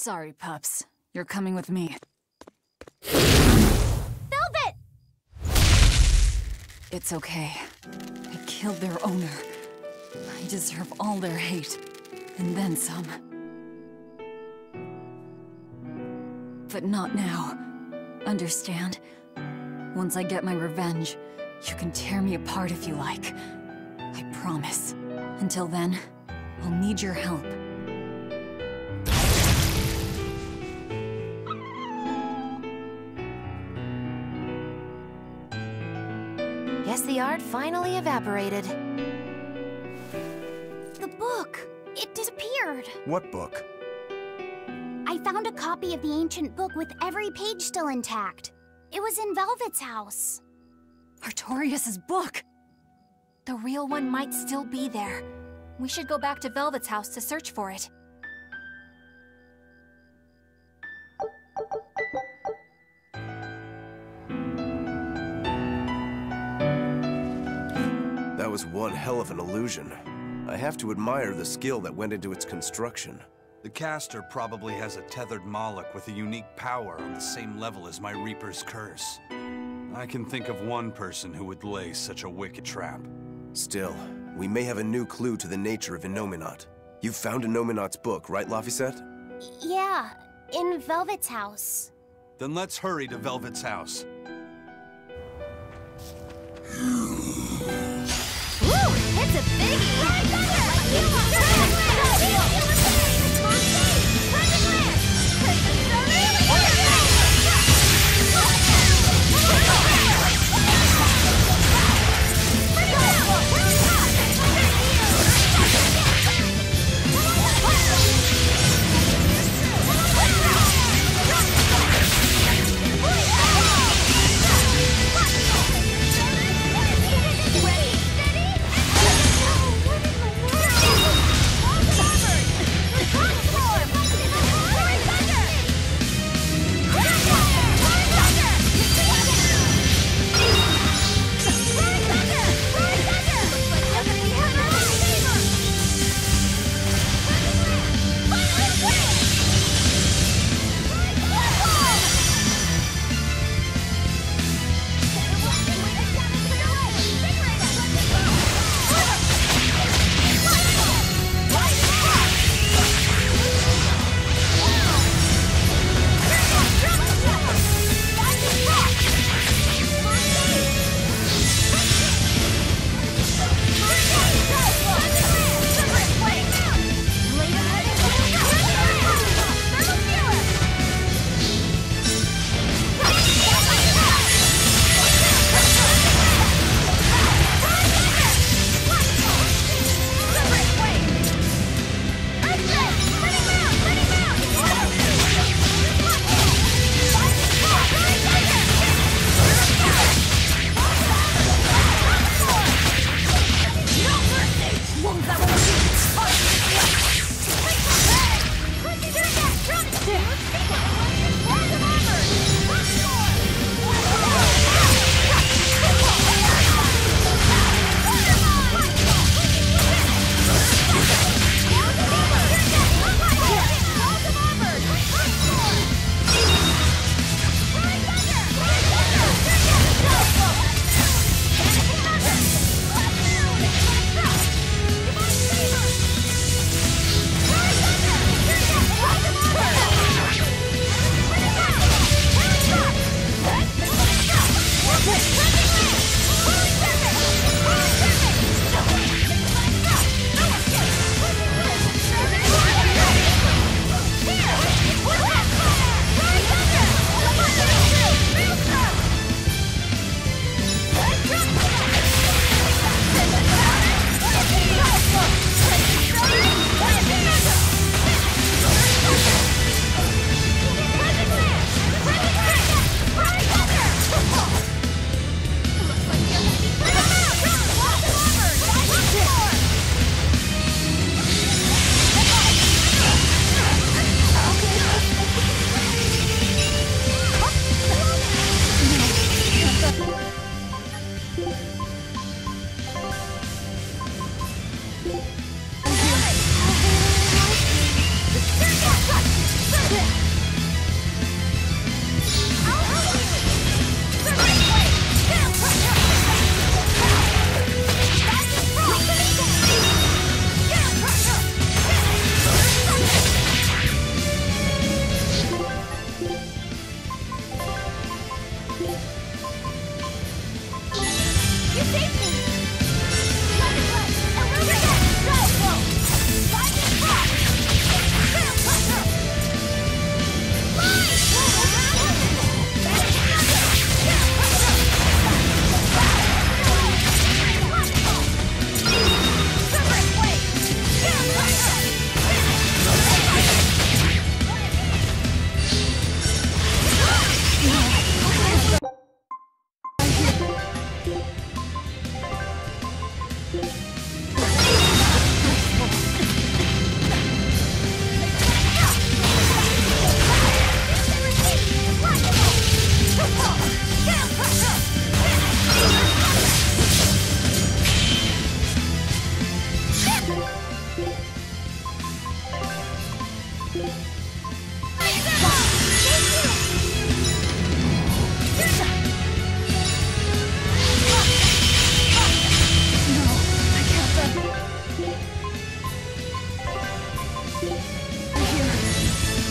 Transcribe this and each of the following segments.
Sorry, pups. You're coming with me. Velvet! It's okay. I killed their owner. I deserve all their hate. And then some. But not now. Understand? Once I get my revenge, you can tear me apart if you like. I promise. Until then, I'll need your help. Guess the art finally evaporated. The book! It disappeared! What book? I found a copy of the ancient book with every page still intact. It was in Velvet's house. Artorias' book! The real one might still be there. We should go back to Velvet's house to search for it. That was one hell of an illusion. I have to admire the skill that went into its construction. The caster probably has a tethered Moloch with a unique power on the same level as my Reaper's curse. I can think of one person who would lay such a wicked trap. Still, we may have a new clue to the nature of Innominat. You found Innominat's book, right, Laphicet? Yeah, in Velvet's house. Then let's hurry to Velvet's house. Woo! It's a biggie! Right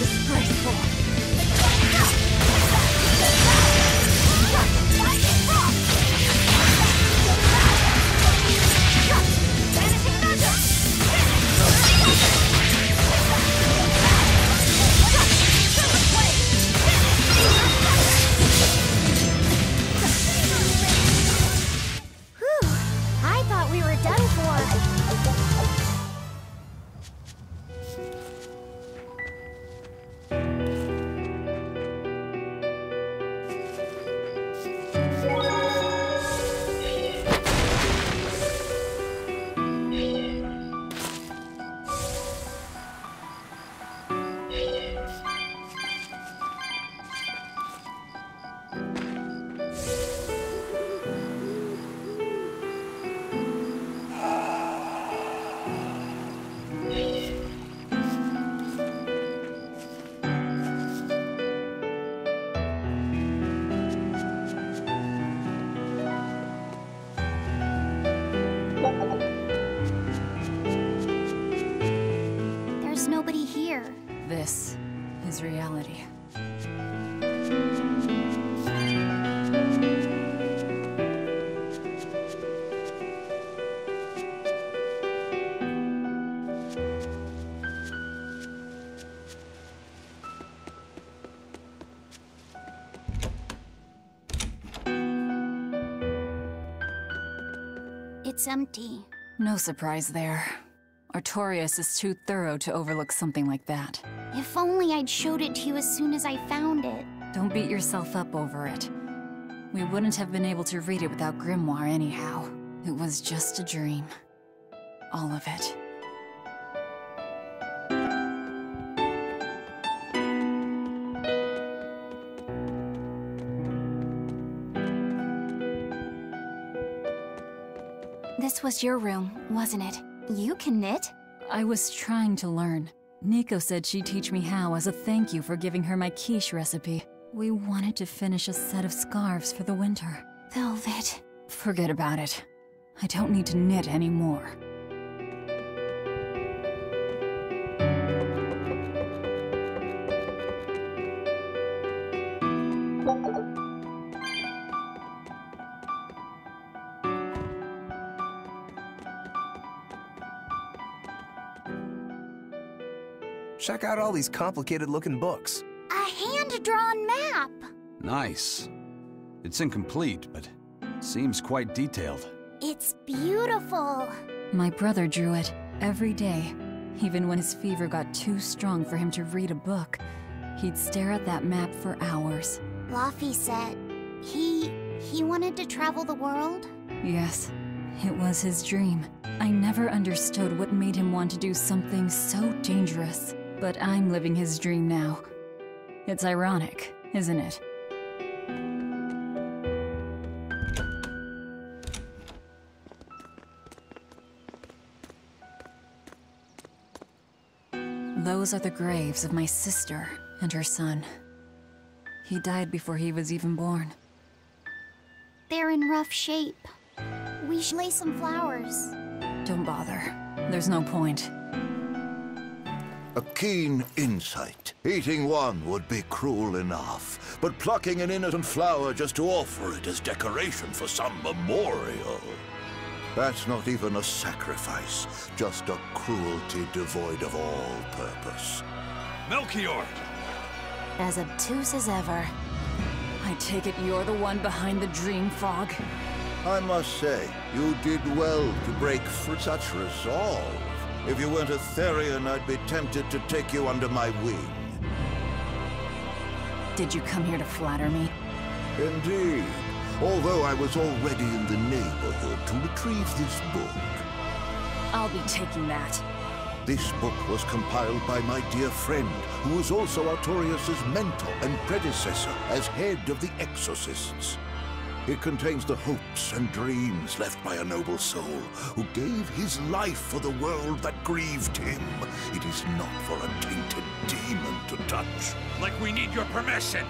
Disgraceful. Whew, I thought we were done for. There's nobody here. This is reality. It's empty. No surprise there. Artorias is too thorough to overlook something like that. If only I'd showed it to you as soon as I found it. Don't beat yourself up over it. We wouldn't have been able to read it without Grimoire anyhow. It was just a dream. All of it. This was your room, wasn't it? You can knit? I was trying to learn. Nico said she'd teach me how as a thank you for giving her my quiche recipe. We wanted to finish a set of scarves for the winter. Velvet. Forget about it. I don't need to knit anymore. Check out all these complicated-looking books. A hand-drawn map! Nice. It's incomplete, but seems quite detailed. It's beautiful. My brother drew it every day. Even when his fever got too strong for him to read a book, he'd stare at that map for hours. Laffy said he wanted to travel the world. Yes, it was his dream. I never understood what made him want to do something so dangerous. But I'm living his dream now. It's ironic, isn't it? Those are the graves of my sister and her son. He died before he was even born. They're in rough shape. We should lay some flowers. Don't bother. There's no point. A keen insight. Eating one would be cruel enough, but plucking an innocent flower just to offer it as decoration for some memorial. That's not even a sacrifice, just a cruelty devoid of all purpose. Melchior! As obtuse as ever. I take it you're the one behind the dream fog? I must say, you did well to break for such resolve. If you weren't a Therian, I'd be tempted to take you under my wing. Did you come here to flatter me? Indeed. Although I was already in the neighborhood to retrieve this book. I'll be taking that. This book was compiled by my dear friend, who was also Artorias' mentor and predecessor as head of the Exorcists. It contains the hopes and dreams left by a noble soul who gave his life for the world that grieved him. It is not for a tainted demon to touch. Like we need your permission!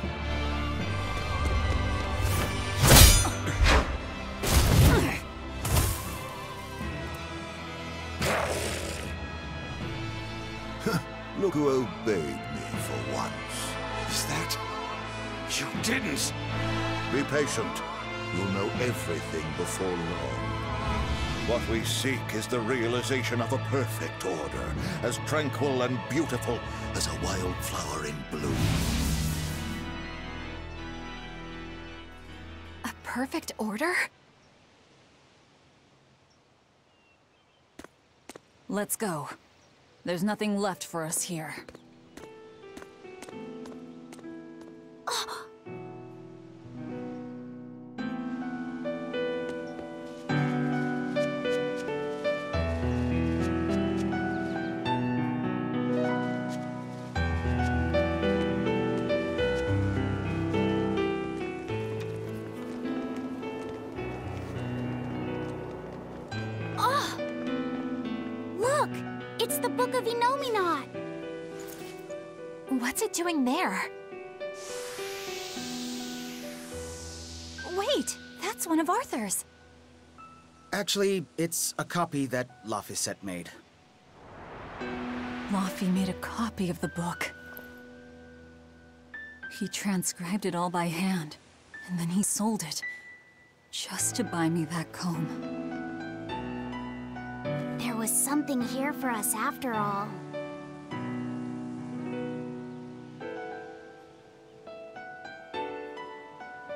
look who obeyed me for once. Is that... You didn't! Be patient. You'll know everything before long. What we seek is the realization of a perfect order, as tranquil and beautiful as a wildflower in bloom. A perfect order? Let's go. There's nothing left for us here. Look! It's the Book of Innominat! What's it doing there? Wait, that's one of Arthur's. Actually, it's a copy that Laphicet made. Laffy made a copy of the book. He transcribed it all by hand, and then he sold it, just to buy me that comb. There was something here for us after all.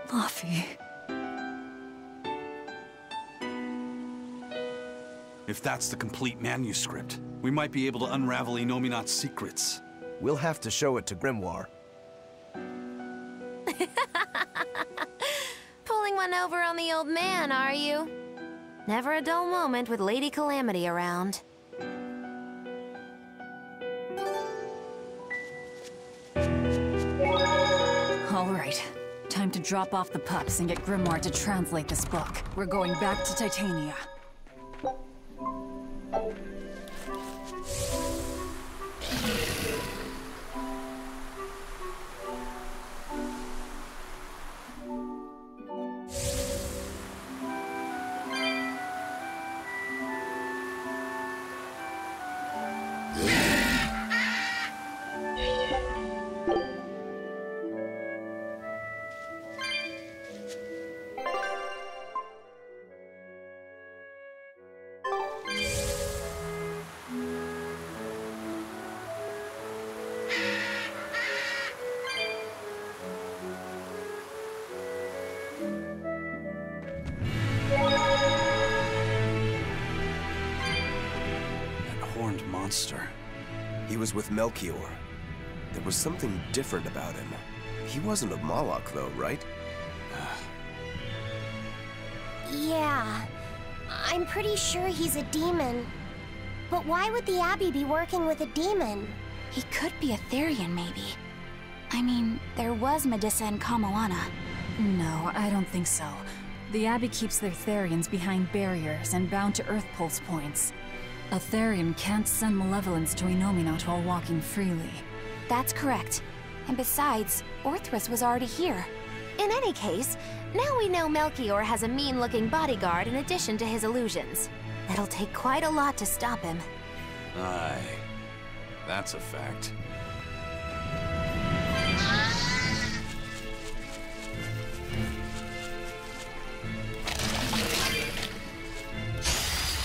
Laffy. If that's the complete manuscript, we might be able to unravel Innominat's secrets. We'll have to show it to Grimoire. Pulling one over on the old man, are you? Never a dull moment with Lady Calamity around. All right. Time to drop off the pups and get Grimoire to translate this book. We're going back to Titania. Monster. He was with Melchior. There was something different about him. He wasn't a Moloch, though, right? Yeah, I'm pretty sure he's a demon. But why would the Abbey be working with a demon? He could be a Therian, maybe. I mean, there was Medusa and Kamoana. No, I don't think so. The Abbey keeps their Therians behind barriers and bound to Earth Pulse points. A Therian can't send malevolence to Innominat while walking freely. That's correct. And besides, Orthrus was already here. In any case, now we know Melchior has a mean-looking bodyguard in addition to his illusions. It'll take quite a lot to stop him. Aye. That's a fact.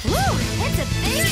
Woo! It's a big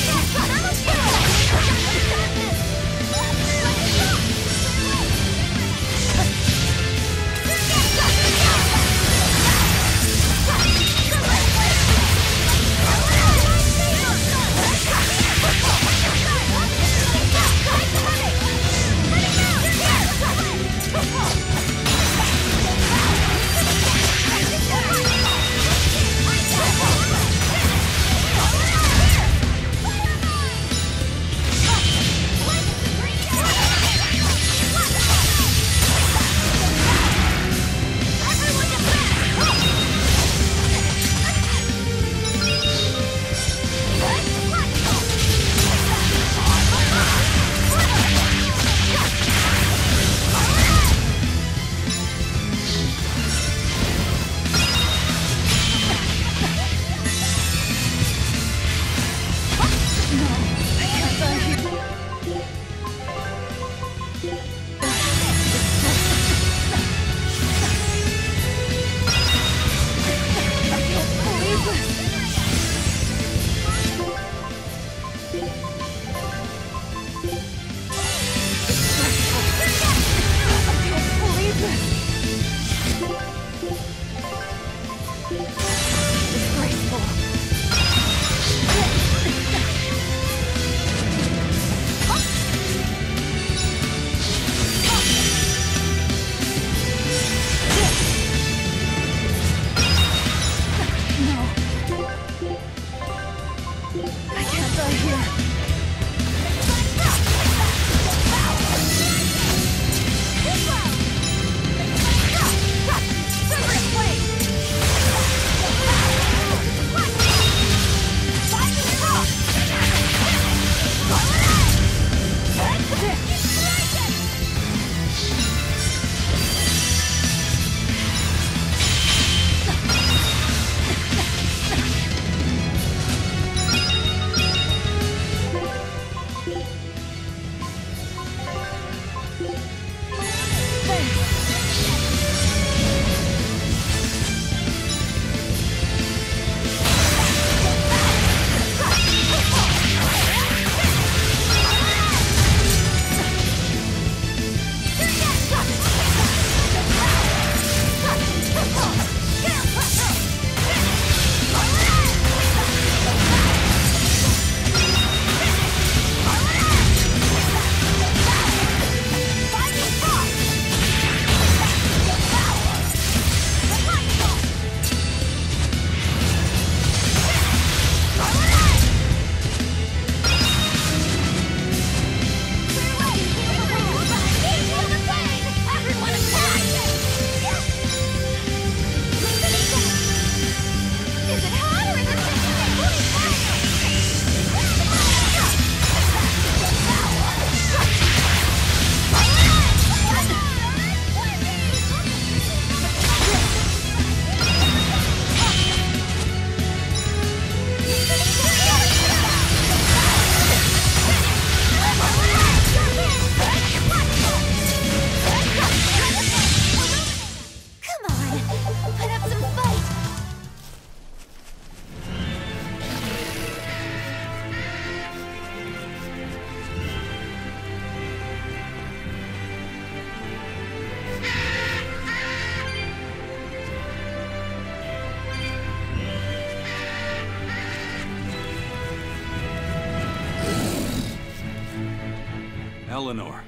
Eleanor,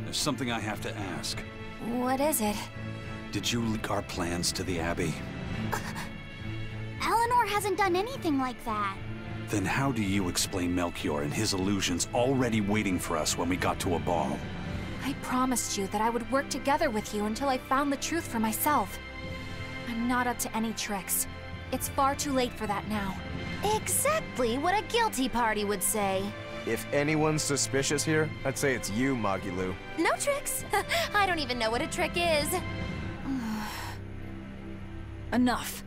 there's something I have to ask. What is it? Did you leak our plans to the Abbey? Eleanor hasn't done anything like that. Then how do you explain Melchior and his illusions already waiting for us when we got to a ball? I promised you that I would work together with you until I found the truth for myself. I'm not up to any tricks. It's far too late for that now. Exactly what a guilty party would say. If anyone's suspicious here, I'd say it's you, Magilu. No tricks. I don't even know what a trick is. Enough.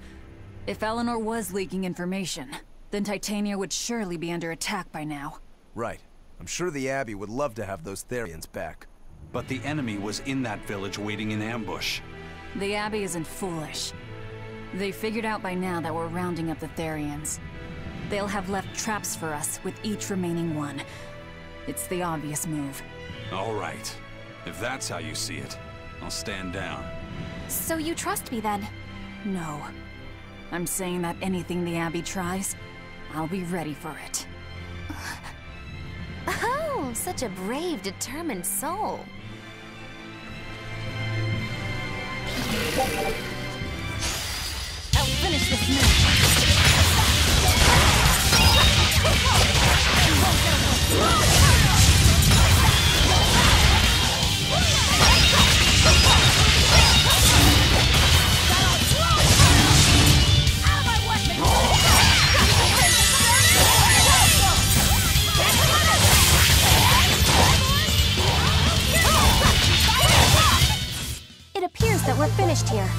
If Eleanor was leaking information, then Titania would surely be under attack by now. Right. I'm sure the Abbey would love to have those Therians back. But the enemy was in that village waiting in ambush. The Abbey isn't foolish. They figured out by now that we're rounding up the Therians. They'll have left traps for us with each remaining one. It's the obvious move. All right. If that's how you see it, I'll stand down. So you trust me then? No. I'm saying that anything the Abbey tries, I'll be ready for it. Oh, such a brave, determined soul. I'll finish this now. It appears that we're finished here.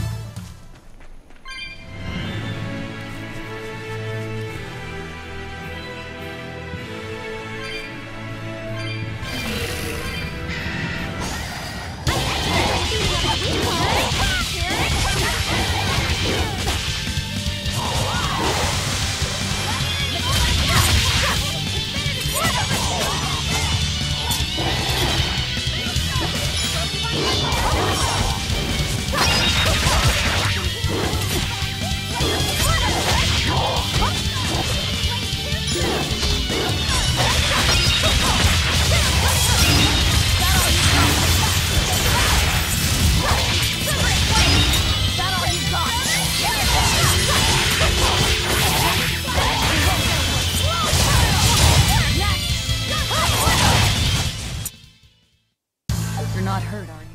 hurt, are you?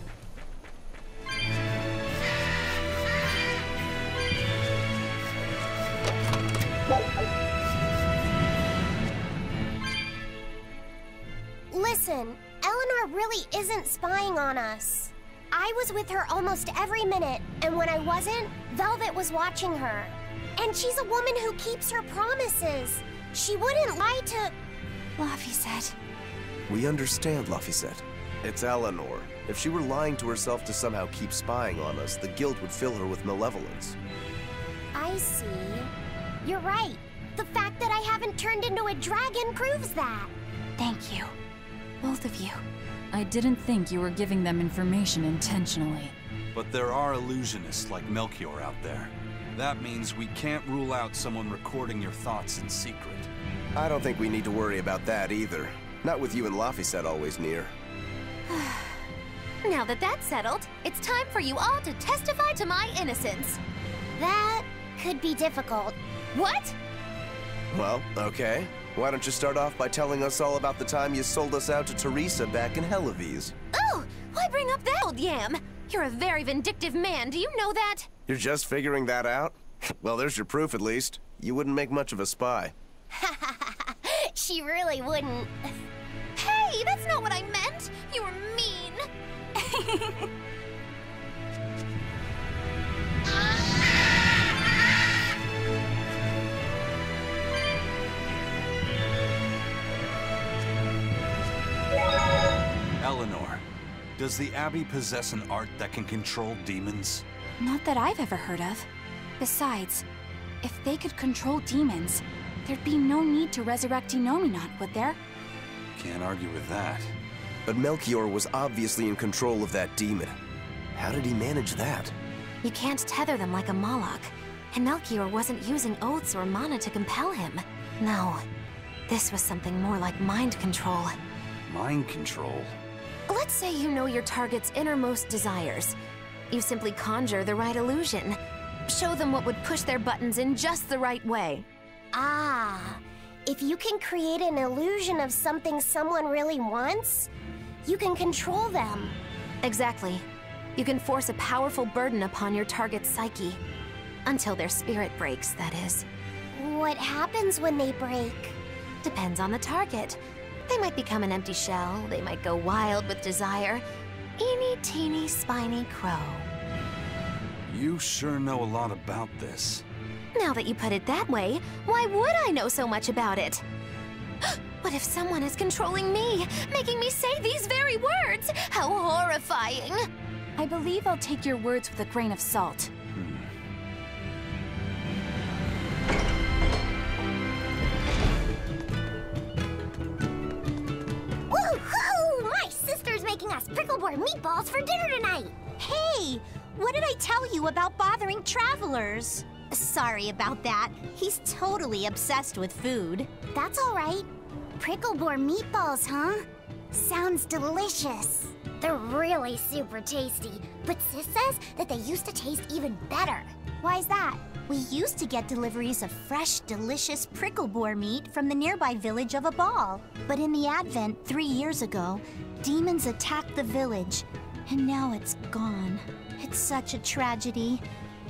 Listen, Eleanor really isn't spying on us. I was with her almost every minute, and when I wasn't, Velvet was watching her. And she's a woman who keeps her promises. She wouldn't lie to... Laphicet. We understand, Laphicet. It's Eleanor. If she were lying to herself to somehow keep spying on us, the guilt would fill her with malevolence. I see. You're right. The fact that I haven't turned into a dragon proves that. Thank you. Both of you. I didn't think you were giving them information intentionally. But there are illusionists like Melchior out there. That means we can't rule out someone recording your thoughts in secret. I don't think we need to worry about that either. Not with you and Laphicet always near. Now that that's settled, it's time for you all to testify to my innocence. That could be difficult. What? Well, okay. Why don't you start off by telling us all about the time you sold us out to Teresa back in Helives? Oh, why bring up that old yam? You're a very vindictive man, do you know that? You're just figuring that out? Well, there's your proof at least. You wouldn't make much of a spy. She really wouldn't. Hey, that's not what I meant! You were mean! Eleanor, does the Abbey possess an art that can control demons? Not that I've ever heard of. Besides, if they could control demons, there'd be no need to resurrect Innominat, would there? Can't argue with that. But Melchior was obviously in control of that demon. How did he manage that? You can't tether them like a Moloch, and Melchior wasn't using oaths or mana to compel him. No, this was something more like mind control. Mind control? Let's say you know your target's innermost desires. You simply conjure the right illusion. Show them what would push their buttons in just the right way. Ah, if you can create an illusion of something someone really wants, you can control them. Exactly. You can force a powerful burden upon your target's psyche. Until their spirit breaks, that is. What happens when they break? Depends on the target. They might become an empty shell, they might go wild with desire. Eeny, teeny, spiny crow. You sure know a lot about this. Now that you put it that way, why would I know so much about it? What if someone is controlling me, making me say these very words? How horrifying! I believe I'll take your words with a grain of salt. Woohoo! My sister's making us pickleboard meatballs for dinner tonight! Hey! What did I tell you about bothering travelers? Sorry about that. He's totally obsessed with food. That's all right. Pickleboard meatballs, huh? Sounds delicious. They're really super tasty, but Sis says that they used to taste even better. Why's that? We used to get deliveries of fresh, delicious prickleboar meat from the nearby village of Abal. But in the Advent 3 years ago, demons attacked the village, and now it's gone. It's such a tragedy.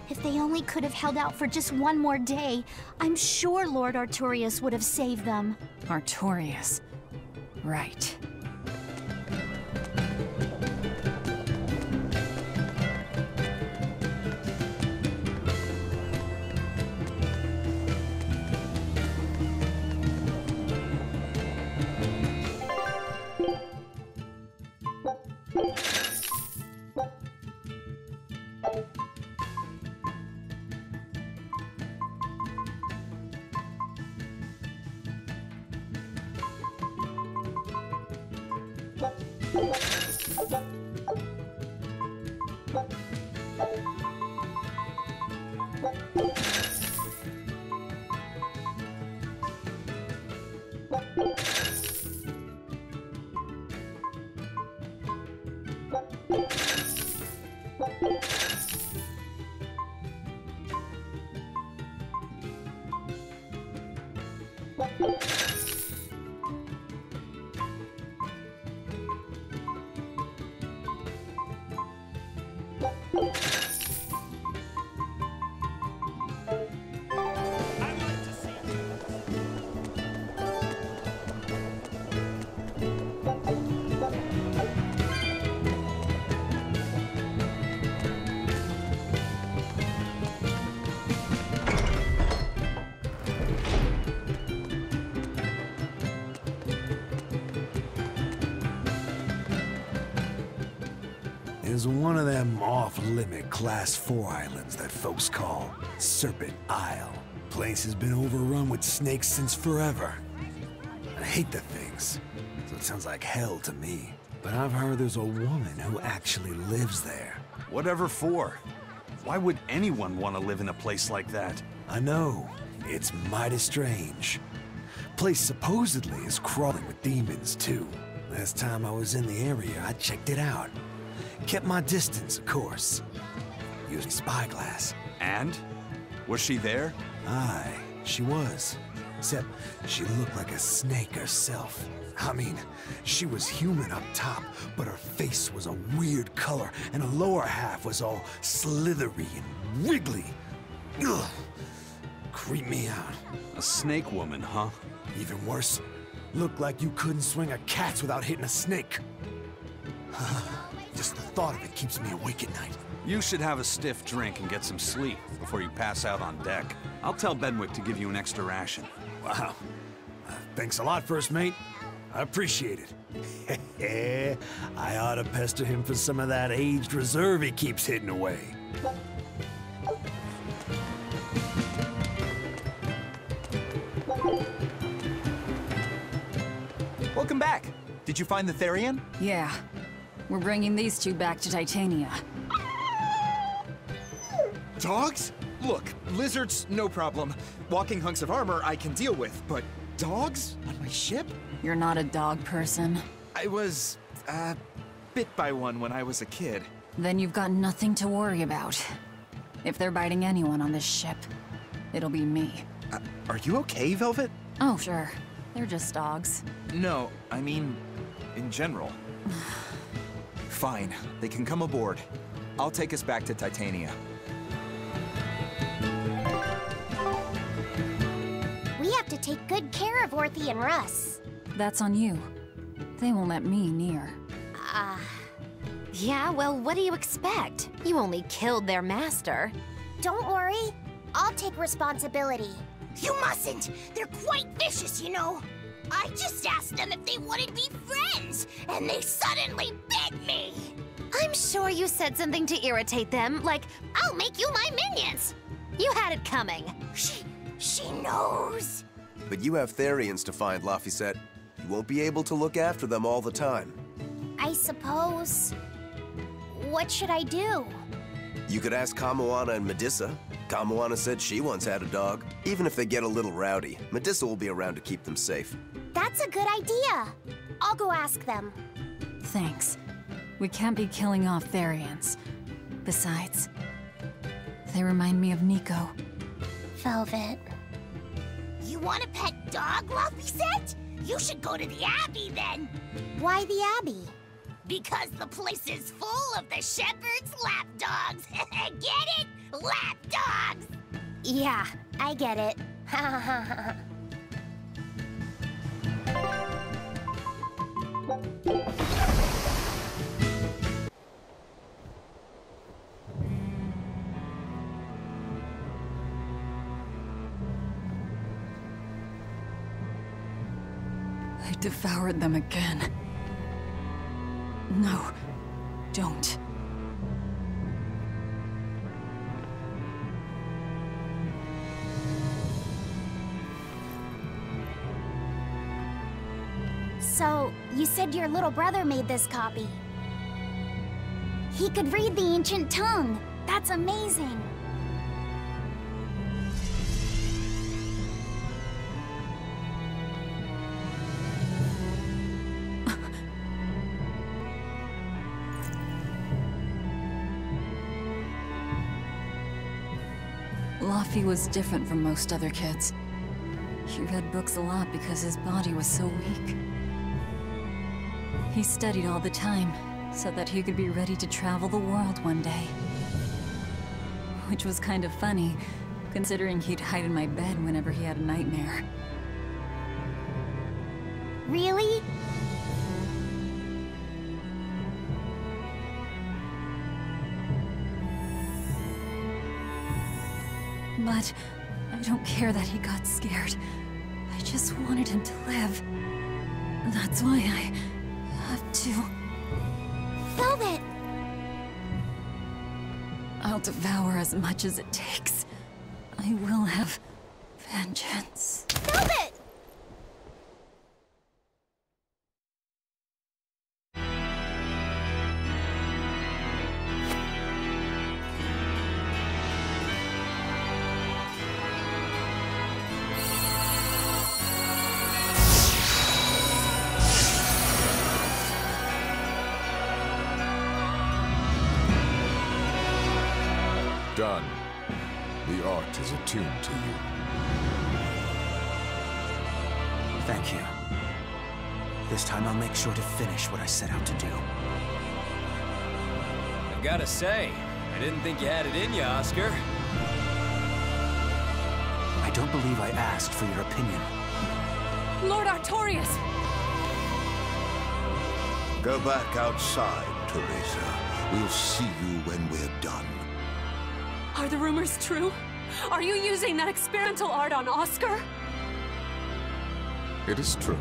If they only could have held out for just one more day, I'm sure Lord Artorius would have saved them. Artorius. Right. There's one of them off-limit Class 4 islands that folks call Serpent Isle. Place has been overrun with snakes since forever. I hate the things, so it sounds like hell to me. But I've heard there's a woman who actually lives there. Whatever for? Why would anyone want to live in a place like that? I know. It's mighty strange. Place supposedly is crawling with demons, too. Last time I was in the area, I checked it out. Kept my distance, of course. Using spyglass. And? Was she there? Aye, she was. Except she looked like a snake herself. I mean, she was human up top, but her face was a weird color, and her lower half was all slithery and wiggly. Ugh. Creeped me out. A snake woman, huh? Even worse, looked like you couldn't swing a cat's without hitting a snake. Just the thought of it keeps me awake at night. You should have a stiff drink and get some sleep before you pass out on deck. I'll tell Benwick to give you an extra ration. Wow. Thanks a lot, First Mate. I appreciate it. I ought to pester him for some of that aged reserve he keeps hidden away. Welcome back. Did you find the Therian? Yeah. We're bringing these two back to Titania. Dogs? Look, lizards, no problem. Walking hunks of armor I can deal with, but dogs on my ship? You're not a dog person. I was, bit by one when I was a kid. Then you've got nothing to worry about. If they're biting anyone on this ship, it'll be me. Are you okay, Velvet? Oh, sure. They're just dogs. No, I mean, in general. Fine, they can come aboard. I'll take us back to Titania. We have to take good care of Orthy and Russ. That's on you. They won't let me near. Yeah, well, what do you expect? You only killed their master. Don't worry. I'll take responsibility. You mustn't! They're quite vicious, you know. I just asked them if they wanted to be friends, and they suddenly bit me! I'm sure you said something to irritate them, like, I'll make you my minions! You had it coming. She knows. But you have Therians to find, Laphicet. You won't be able to look after them all the time. I suppose... What should I do? You could ask Kamoana and Medissa. Kamoana said she once had a dog. Even if they get a little rowdy, Medissa will be around to keep them safe. That's a good idea. I'll go ask them. Thanks. We can't be killing off Therians. Besides, they remind me of Nico. Velvet. You want a pet dog, Laphicet? You should go to the Abbey, then. Why the Abbey? Because the place is full of the shepherd's lapdogs. Get it? Lapdogs! Yeah, I get it. I devoured them again. No, don't. So, you said your little brother made this copy. He could read the ancient tongue. That's amazing. Laffy was different from most other kids. He read books a lot because his body was so weak. He studied all the time, so that he could be ready to travel the world one day. Which was kind of funny, considering he'd hide in my bed whenever he had a nightmare. Really? But I don't care that he got scared. I just wanted him to live. That's why I have to... Velvet! I'll devour as much as it takes. I will have vengeance. Velvet! Done. The art is attuned to you. Thank you. This time I'll make sure to finish what I set out to do. I've gotta say, I didn't think you had it in you, Oscar. I don't believe I asked for your opinion. Lord Artorias! Go back outside, Teresa. We'll see you when we're done. Are the rumors true? Are you using that experimental art on Oscar? It is true.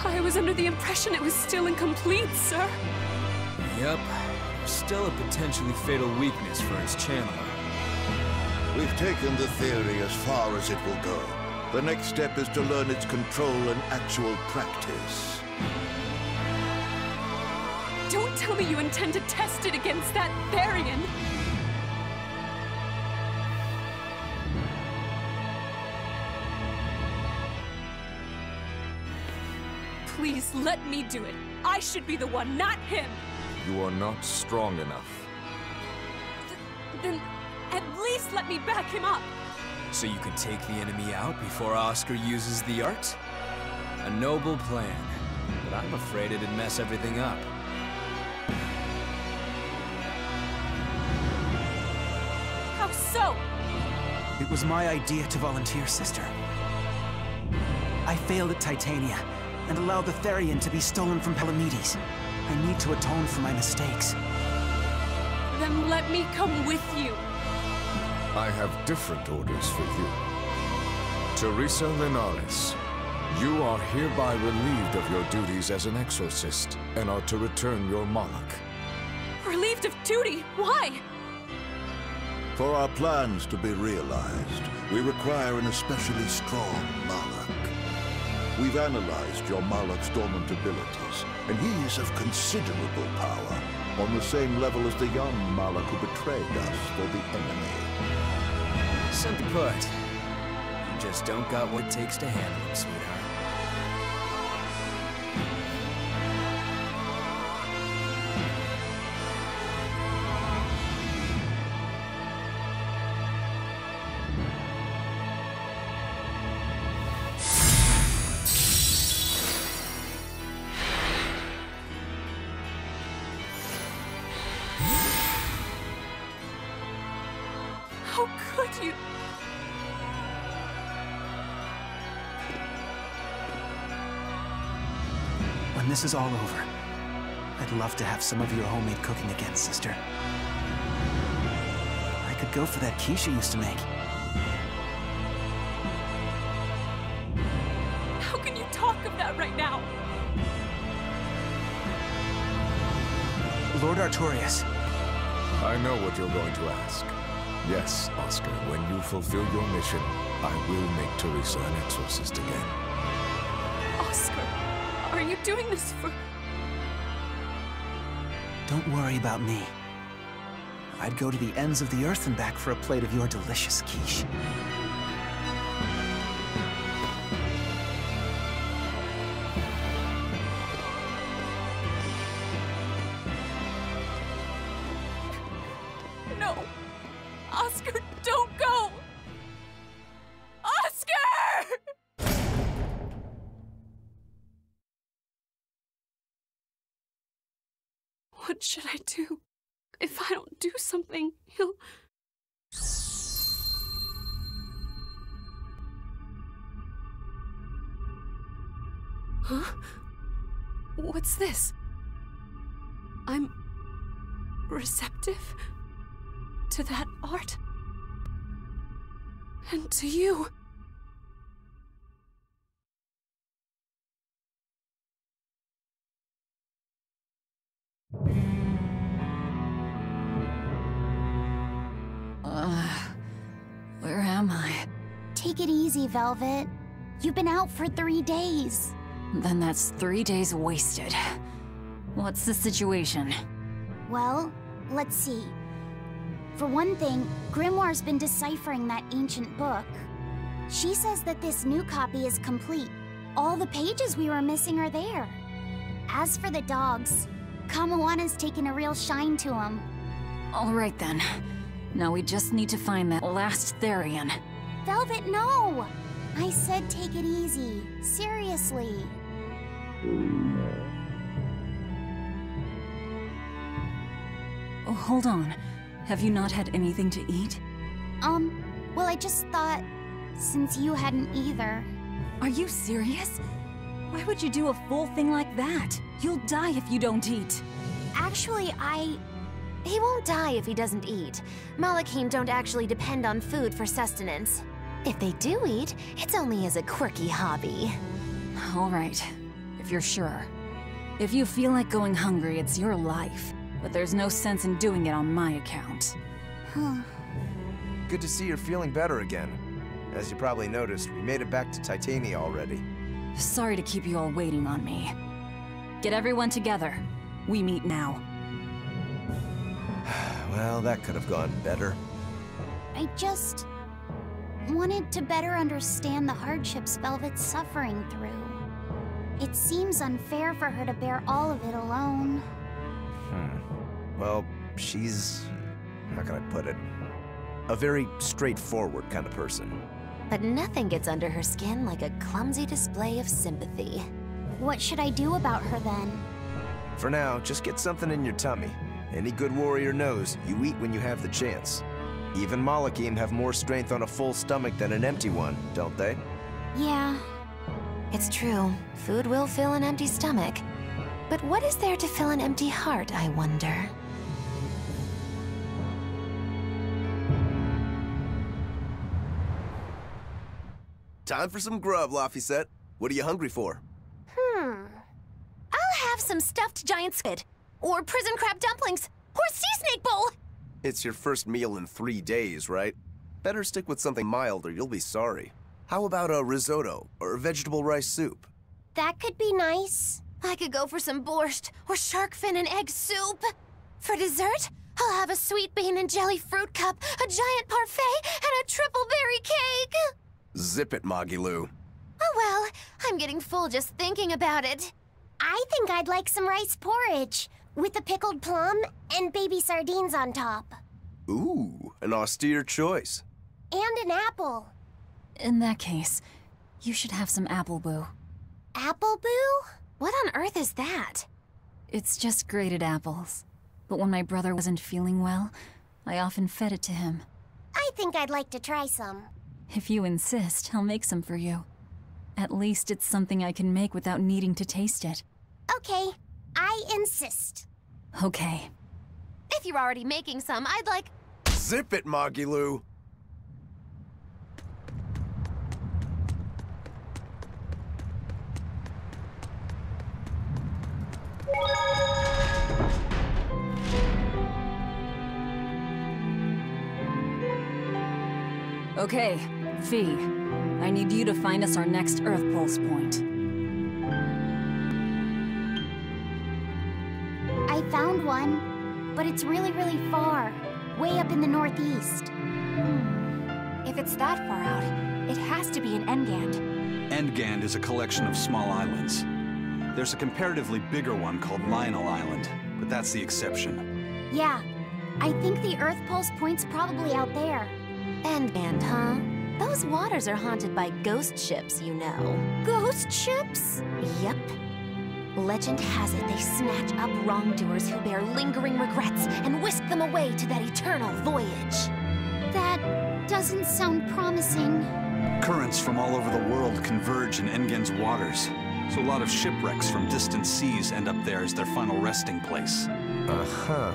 I was under the impression it was still incomplete, sir. Yep. There's still a potentially fatal weakness for its channeler. We've taken the theory as far as it will go. The next step is to learn its control and actual practice. Don't tell me you intend to test it against that Therian! Please, let me do it. I should be the one, not him! You are not strong enough. Then, at least let me back him up! So you can take the enemy out before Oscar uses the art? A noble plan, but I'm afraid it'd mess everything up. How so? It was my idea to volunteer, sister. I failed at Titania, and allowed the Therian to be stolen from Palamedes. I need to atone for my mistakes. Then let me come with you. I have different orders for you. Teresa Linares, you are hereby relieved of your duties as an exorcist, and are to return your Moloch. Relieved of duty? Why? For our plans to be realized, we require an especially strong Moloch. We've analyzed your Moloch's dormant abilities, and he is of considerable power, on the same level as the young Moloch who betrayed us for the enemy. Simply put, you just don't got what it takes to handle him, sweetheart. How could you? When this is all over, I'd love to have some of your homemade cooking again, sister. I could go for that quiche you used to make. How can you talk of that right now? Lord Artorias. I know what you're going to ask. Yes, Oscar, when you fulfill your mission, I will make Teresa an exorcist again. Oscar, are you doing this for... Don't worry about me. I'd go to the ends of the earth and back for a plate of your delicious quiche. No! Oscar, don't go! Oscar! What should I do? If I don't do something, he'll... Huh? What's this? I'm receptive to that art and to you. Where am I? Take it easy, Velvet. You've been out for 3 days. Then that's 3 days wasted. What's the situation? Well, let's see. For one thing, Grimoire's been deciphering that ancient book. She says that this new copy is complete. All the pages we were missing are there. As for the dogs, Kamoana's taken a real shine to them. All right then. Now we just need to find that last Therian. Velvet, no! I said take it easy. Seriously. Oh, hold on. Have you not had anything to eat? Well, I just thought, since you hadn't either. Are you serious? Why would you do a full thing like that? You'll die if you don't eat. Actually, He won't die if he doesn't eat. Malachim don't actually depend on food for sustenance. If they do eat, it's only as a quirky hobby. All right, if you're sure. If you feel like going hungry, it's your life. But there's no sense in doing it on my account. Good to see you're feeling better again. As you probably noticed, we made it back to Titania already. Sorry to keep you all waiting on me. Get everyone together. We meet now. Well, that could have gone better. I just wanted to better understand the hardships Velvet's suffering through. It seems unfair for her to bear all of it alone. Well, she's... how can I put it? A very straightforward kind of person. But nothing gets under her skin like a clumsy display of sympathy. What should I do about her then? For now, just get something in your tummy. Any good warrior knows you eat when you have the chance. Even Malachim have more strength on a full stomach than an empty one, don't they? Yeah. It's true. Food will fill an empty stomach. But what is there to fill an empty heart, I wonder? Time for some grub, Laphicet. What are you hungry for? I'll have some stuffed giant squid, or prison crab dumplings, or sea snake bowl! It's your first meal in 3 days, right? Better stick with something mild or you'll be sorry. How about a risotto, or vegetable rice soup? That could be nice. I could go for some borscht, or shark fin and egg soup. For dessert, I'll have a sweet bean and jelly fruit cup, a giant parfait, and a triple berry cake! Zip it, Magilou. Oh well, I'm getting full just thinking about it. I think I'd like some rice porridge, with a pickled plum and baby sardines on top. Ooh, an austere choice. And an apple. In that case, you should have some apple boo. Apple boo? What on earth is that? It's just grated apples. But when my brother wasn't feeling well, I often fed it to him. I think I'd like to try some. If you insist, I'll make some for you. At least it's something I can make without needing to taste it. Okay, I insist. Okay. If you're already making some, I'd like... Zip it, Magilou! Okay, Fee. I need you to find us our next Earth Pulse point. I found one, but it's really, really far. Way up in the northeast. If it's that far out, it has to be an Engand. Engand is a collection of small islands. There's a comparatively bigger one called Lionel Island, but that's the exception. Yeah, I think the Earth Pulse point's probably out there. Engand, huh? Those waters are haunted by ghost ships, you know. Ghost ships? Yep. Legend has it they snatch up wrongdoers who bear lingering regrets and whisk them away to that eternal voyage. That doesn't sound promising. Currents from all over the world converge in Engen's waters, so a lot of shipwrecks from distant seas end up there as their final resting place. Uh-huh.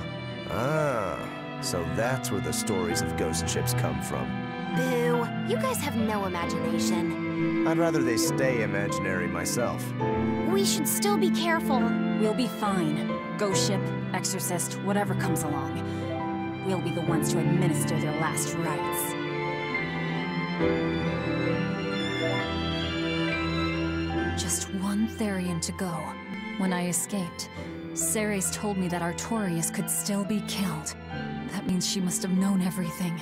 Ah, so that's where the stories of ghost ships come from. Boo! You guys have no imagination. I'd rather they stay imaginary myself. We should still be careful. We'll be fine. Ghost ship, exorcist, whatever comes along. We'll be the ones to administer their last rites. Just one Therian to go. When I escaped, Ceres told me that Artorias could still be killed. That means she must have known everything.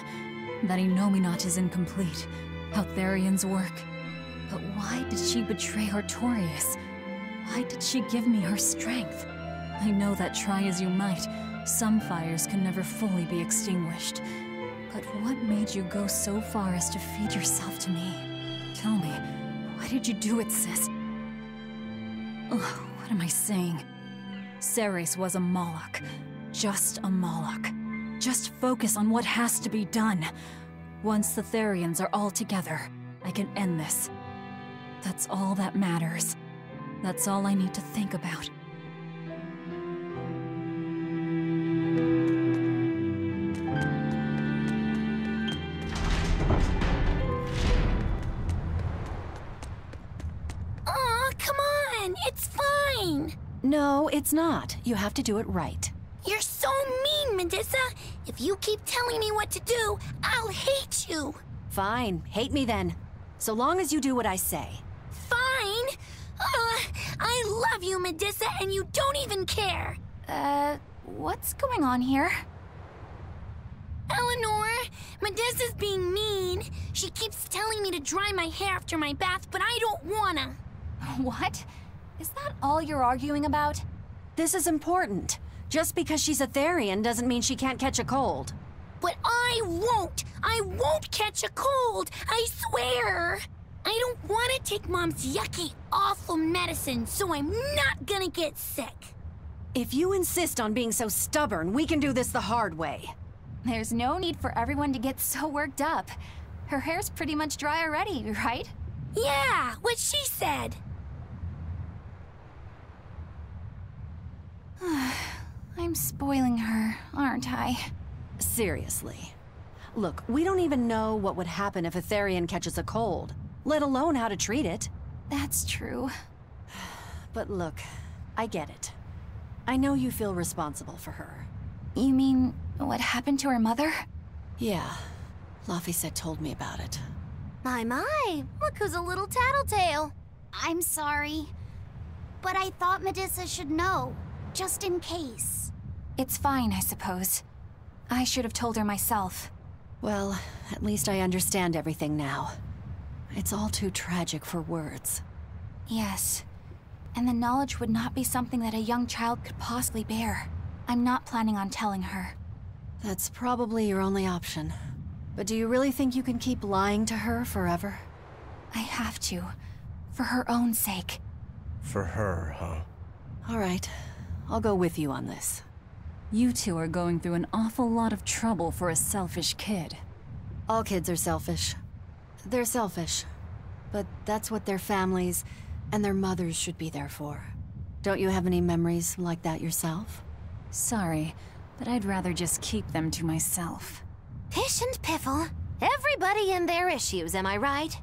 That Innominat is incomplete. How Therians work. But why did she betray Artorias? Why did she give me her strength? I know that try as you might, some fires can never fully be extinguished. But what made you go so far as to feed yourself to me? Tell me, why did you do it, sis? Ugh, what am I saying? Ceres was a Moloch. Just a Moloch. Just focus on what has to be done. Once the Therians are all together, I can end this. That's all that matters. That's all I need to think about. Aw, come on! It's fine! No, it's not. You have to do it right. You're so mean, Medusa! If you keep telling me what to do, I'll hate you! Fine, hate me then. So long as you do what I say. Fine! I love you, Medusa, and you don't even care! What's going on here? Eleanor, Medusa's being mean. She keeps telling me to dry my hair after my bath, but I don't wanna. What? Is that all you're arguing about? This is important. Just because she's a Therian doesn't mean she can't catch a cold. But I won't! I won't catch a cold! I swear! I don't want to take Mom's yucky, awful medicine, so I'm not gonna get sick. If you insist on being so stubborn, we can do this the hard way. There's no need for everyone to get so worked up. Her hair's pretty much dry already, right? Yeah, what she said. I'm spoiling her, aren't I? Seriously. Look, we don't even know what would happen if a Therian catches a cold, let alone how to treat it. That's true. But look, I get it. I know you feel responsible for her. You mean what happened to her mother? Yeah. Laphicet told me about it. My, look who's a little tattletale. I'm sorry, but I thought Medusa should know, just in case. It's fine, I suppose. I should have told her myself. Well, at least I understand everything now. It's all too tragic for words. Yes. And the knowledge would not be something that a young child could possibly bear. I'm not planning on telling her. That's probably your only option. But do you really think you can keep lying to her forever? I have to. For her own sake. For her, huh? All right. I'll go with you on this. You two are going through an awful lot of trouble for a selfish kid. All kids are selfish. They're selfish. But that's what their families and their mothers should be there for. Don't you have any memories like that yourself? Sorry, but I'd rather just keep them to myself. Pish and piffle. Everybody and their issues, am I right?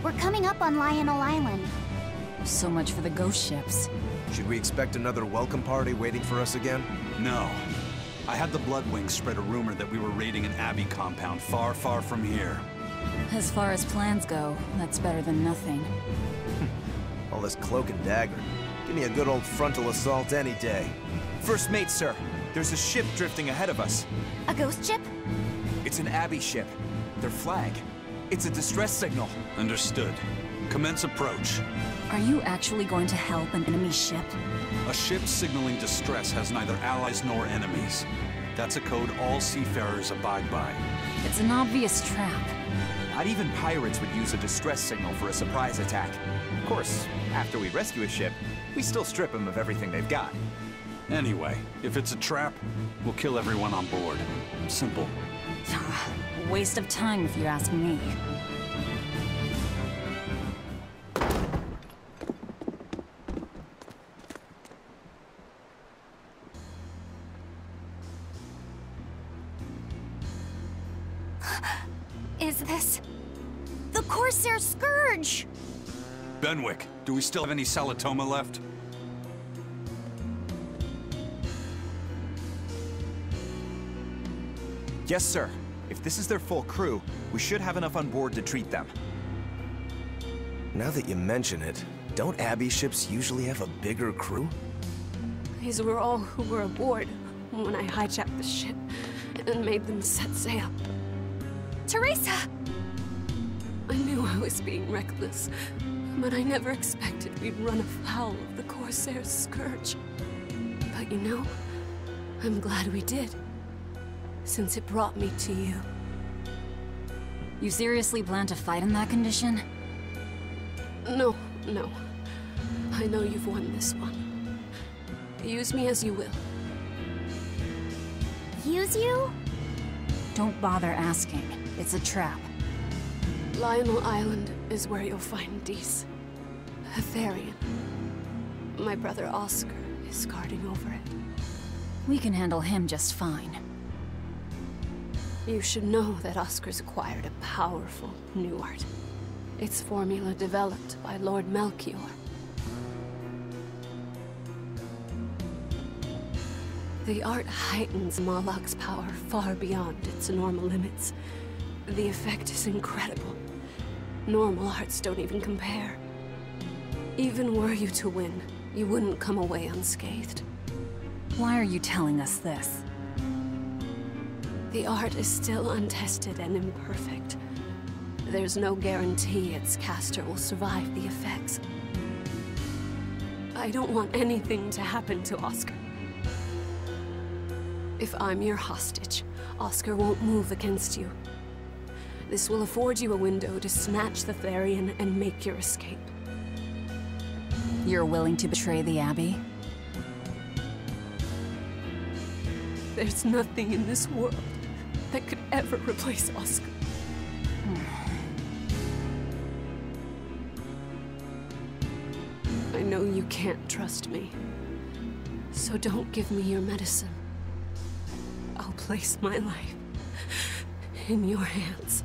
We're coming up on Lionel Island. So much for the ghost ships. Should we expect another welcome party waiting for us again? No. I had the Bloodwings spread a rumor that we were raiding an Abbey compound far, far from here. As far as plans go, that's better than nothing. All this cloak and dagger. Give me a good old frontal assault any day. First mate, sir. There's a ship drifting ahead of us. A ghost ship? It's an Abbey ship. Their flag. It's a distress signal. Understood. Commence approach. Are you actually going to help an enemy ship? A ship signaling distress has neither allies nor enemies. That's a code all seafarers abide by. It's an obvious trap. Not even pirates would use a distress signal for a surprise attack. Of course, after we rescue a ship, we still strip them of everything they've got. Anyway, if it's a trap, we'll kill everyone on board. Simple. A waste of time if you ask me. Is this... the Corsair Scourge! Benwick, do we still have any Salatoma left? Yes, sir. If this is their full crew, we should have enough on board to treat them. Now that you mention it, don't Abbey ships usually have a bigger crew? These were all who were aboard when I hijacked the ship and made them set sail. Teresa! I knew I was being reckless, but I never expected we'd run afoul of the Corsair's Scourge. But you know, I'm glad we did, since it brought me to you. You seriously plan to fight in that condition? No. I know you've won this one. Use me as you will. Use you? Don't bother asking. It's a trap. Lionel Island is where you'll find Dees. A Therian. My brother Oscar is guarding over it. We can handle him just fine. You should know that Oscar's acquired a powerful new art. Its formula developed by Lord Melchior. The art heightens Moloch's power far beyond its normal limits. The effect is incredible. Normal arts don't even compare. Even were you to win, you wouldn't come away unscathed. Why are you telling us this? The art is still untested and imperfect. There's no guarantee its caster will survive the effects. I don't want anything to happen to Oscar. If I'm your hostage, Oscar won't move against you. This will afford you a window to snatch the Therian and make your escape. You're willing to betray the Abbey? There's nothing in this world that could ever replace Oscar. I know you can't trust me, so don't give me your medicine. I'll place my life in your hands.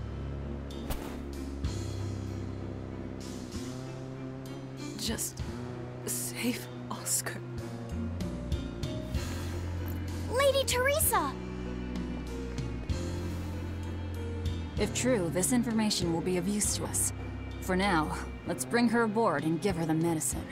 Just save Oscar. Lady Teresa! If true, this information will be of use to us. For now, let's bring her aboard and give her the medicine.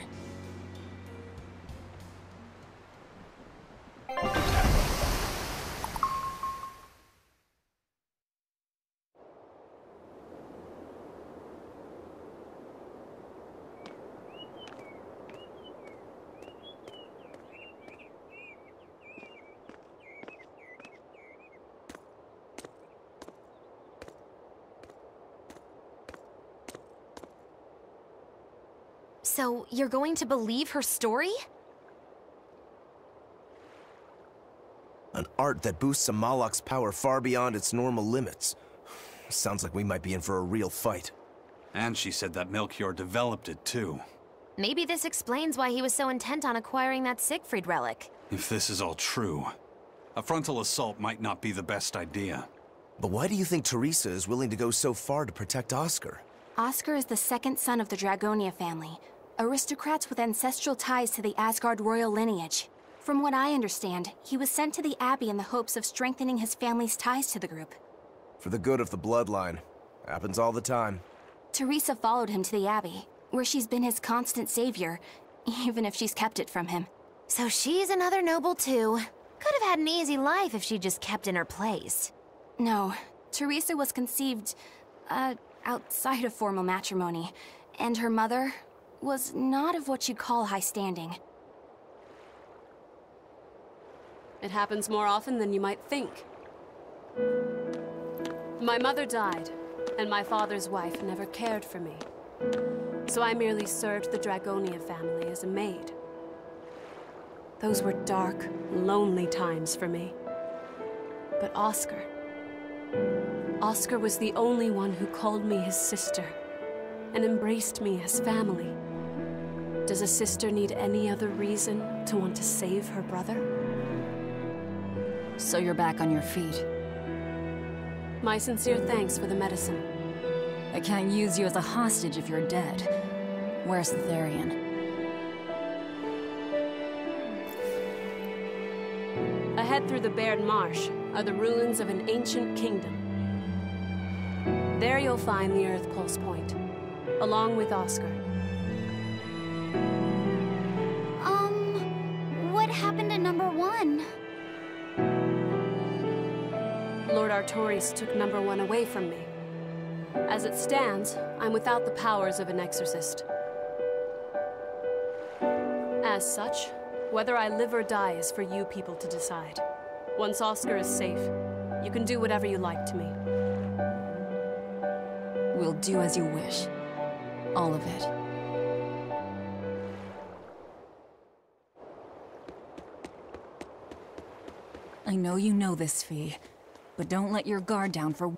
So, you're going to believe her story? An art that boosts a Moloch's power far beyond its normal limits. Sounds like we might be in for a real fight. And she said that Melchior developed it, too. Maybe this explains why he was so intent on acquiring that Siegfried relic. If this is all true, a frontal assault might not be the best idea. But why do you think Teresa is willing to go so far to protect Oscar? Oscar is the second son of the Dragonia family, aristocrats with ancestral ties to the Asgard royal lineage. From what I understand, he was sent to the Abbey in the hopes of strengthening his family's ties to the group. For the good of the bloodline. Happens all the time. Teresa followed him to the Abbey, where she's been his constant savior, even if she's kept it from him. So she's another noble too. Could have had an easy life if she just kept in her place. No, Teresa was conceived, outside of formal matrimony, and her mother was not of what you'd call high standing. It happens more often than you might think. My mother died, and my father's wife never cared for me. So I merely served the Dragonia family as a maid. Those were dark, lonely times for me. But Oscar was the only one who called me his sister, and embraced me as family. Does a sister need any other reason to want to save her brother? So you're back on your feet. My sincere thanks for the medicine. I can't use you as a hostage if you're dead. Where's the Therian? Ahead through the Baird Marsh are the ruins of an ancient kingdom. There you'll find the Earth Pulse Point, along with Oscar. What happened to number 1? Lord Artorius took number 1 away from me. As it stands, I'm without the powers of an exorcist. As such, whether I live or die is for you people to decide. Once Oscar is safe, you can do whatever you like to me. We'll do as you wish. All of it. I know you know this, Fee, but don't let your guard down for...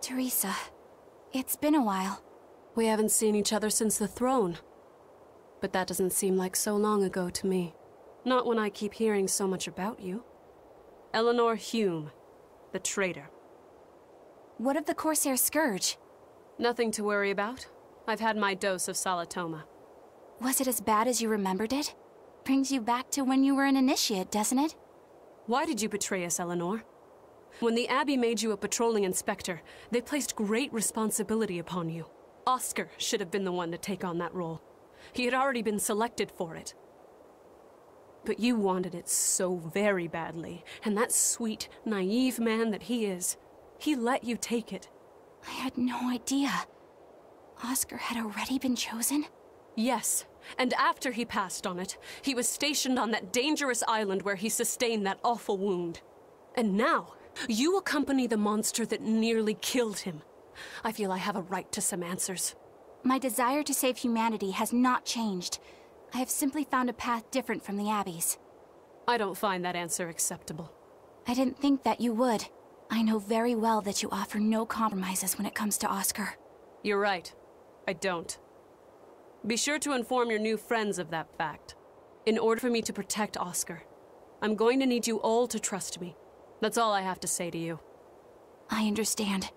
Teresa, it's been a while. We haven't seen each other since the throne. But that doesn't seem like so long ago to me. Not when I keep hearing so much about you. Eleanor Hume, the traitor. What of the Corsair Scourge? Nothing to worry about. I've had my dose of Salatoma. Was it as bad as you remembered it? Brings you back to when you were an initiate, doesn't it? Why did you betray us, Eleanor? When the Abbey made you a patrolling inspector, they placed great responsibility upon you. Oscar should have been the one to take on that role. He had already been selected for it. But you wanted it so very badly, and that sweet, naive man that he is, he let you take it. I had no idea. Oscar had already been chosen? Yes, and after he passed on it, he was stationed on that dangerous island where he sustained that awful wound. And now, you accompany the monster that nearly killed him. I feel I have a right to some answers. My desire to save humanity has not changed. I have simply found a path different from the Abbey's. I don't find that answer acceptable. I didn't think that you would. I know very well that you offer no compromises when it comes to Oscar. You're right. I don't. Be sure to inform your new friends of that fact. In order for me to protect Oscar, I'm going to need you all to trust me. That's all I have to say to you. I understand.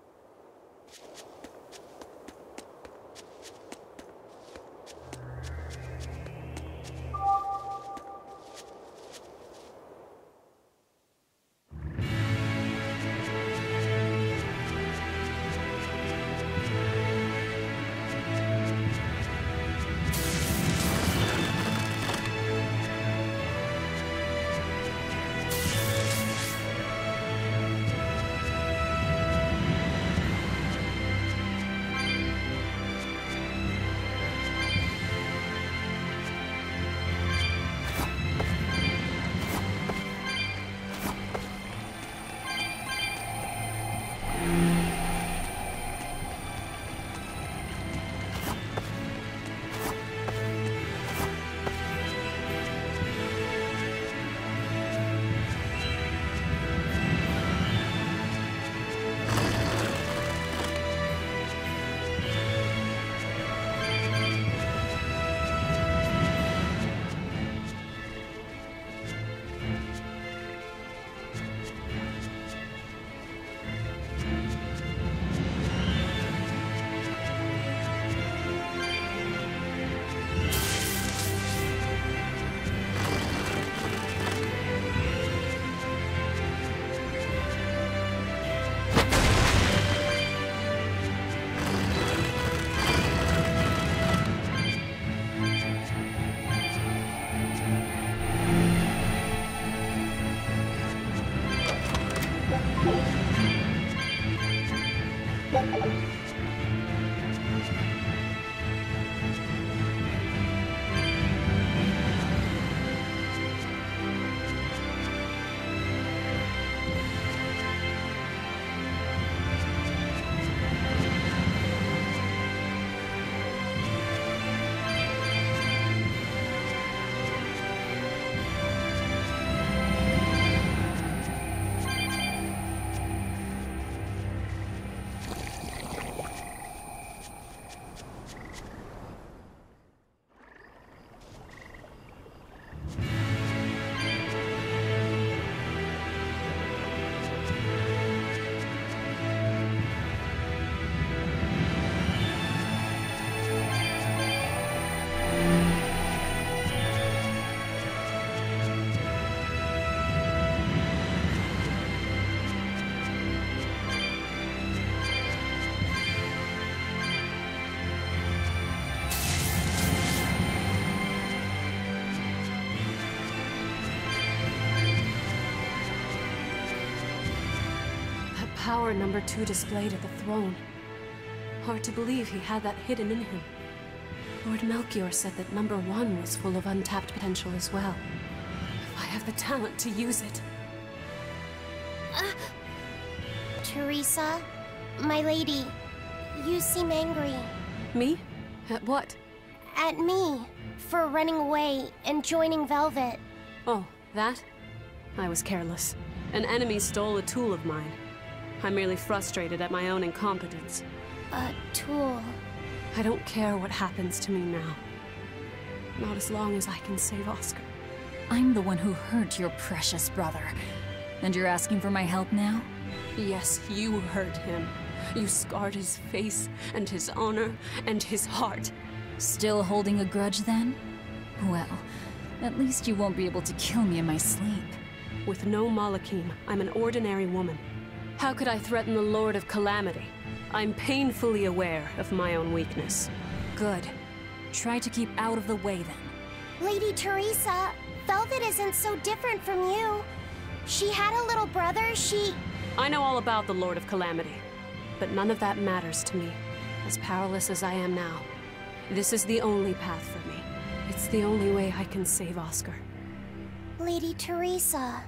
Power number 2 displayed at the throne. Hard to believe he had that hidden in him. Lord Melchior said that number 1 was full of untapped potential as well. If I have the talent to use it. Teresa, my lady, you seem angry. Me? At what? At me, for running away and joining Velvet. Oh, that? I was careless. An enemy stole a tool of mine. I'm merely frustrated at my own incompetence. A tool? I don't care what happens to me now. Not as long as I can save Oscar. I'm the one who hurt your precious brother. And you're asking for my help now? Yes, you hurt him. You scarred his face, and his honor, and his heart. Still holding a grudge then? Well, at least you won't be able to kill me in my sleep. With no Malakim, I'm an ordinary woman. How could I threaten the Lord of Calamity? I'm painfully aware of my own weakness. Good. Try to keep out of the way then. Lady Teresa, Velvet isn't so different from you. She had a little brother, I know all about the Lord of Calamity, but none of that matters to me. As powerless as I am now, this is the only path for me. It's the only way I can save Oscar. Lady Teresa.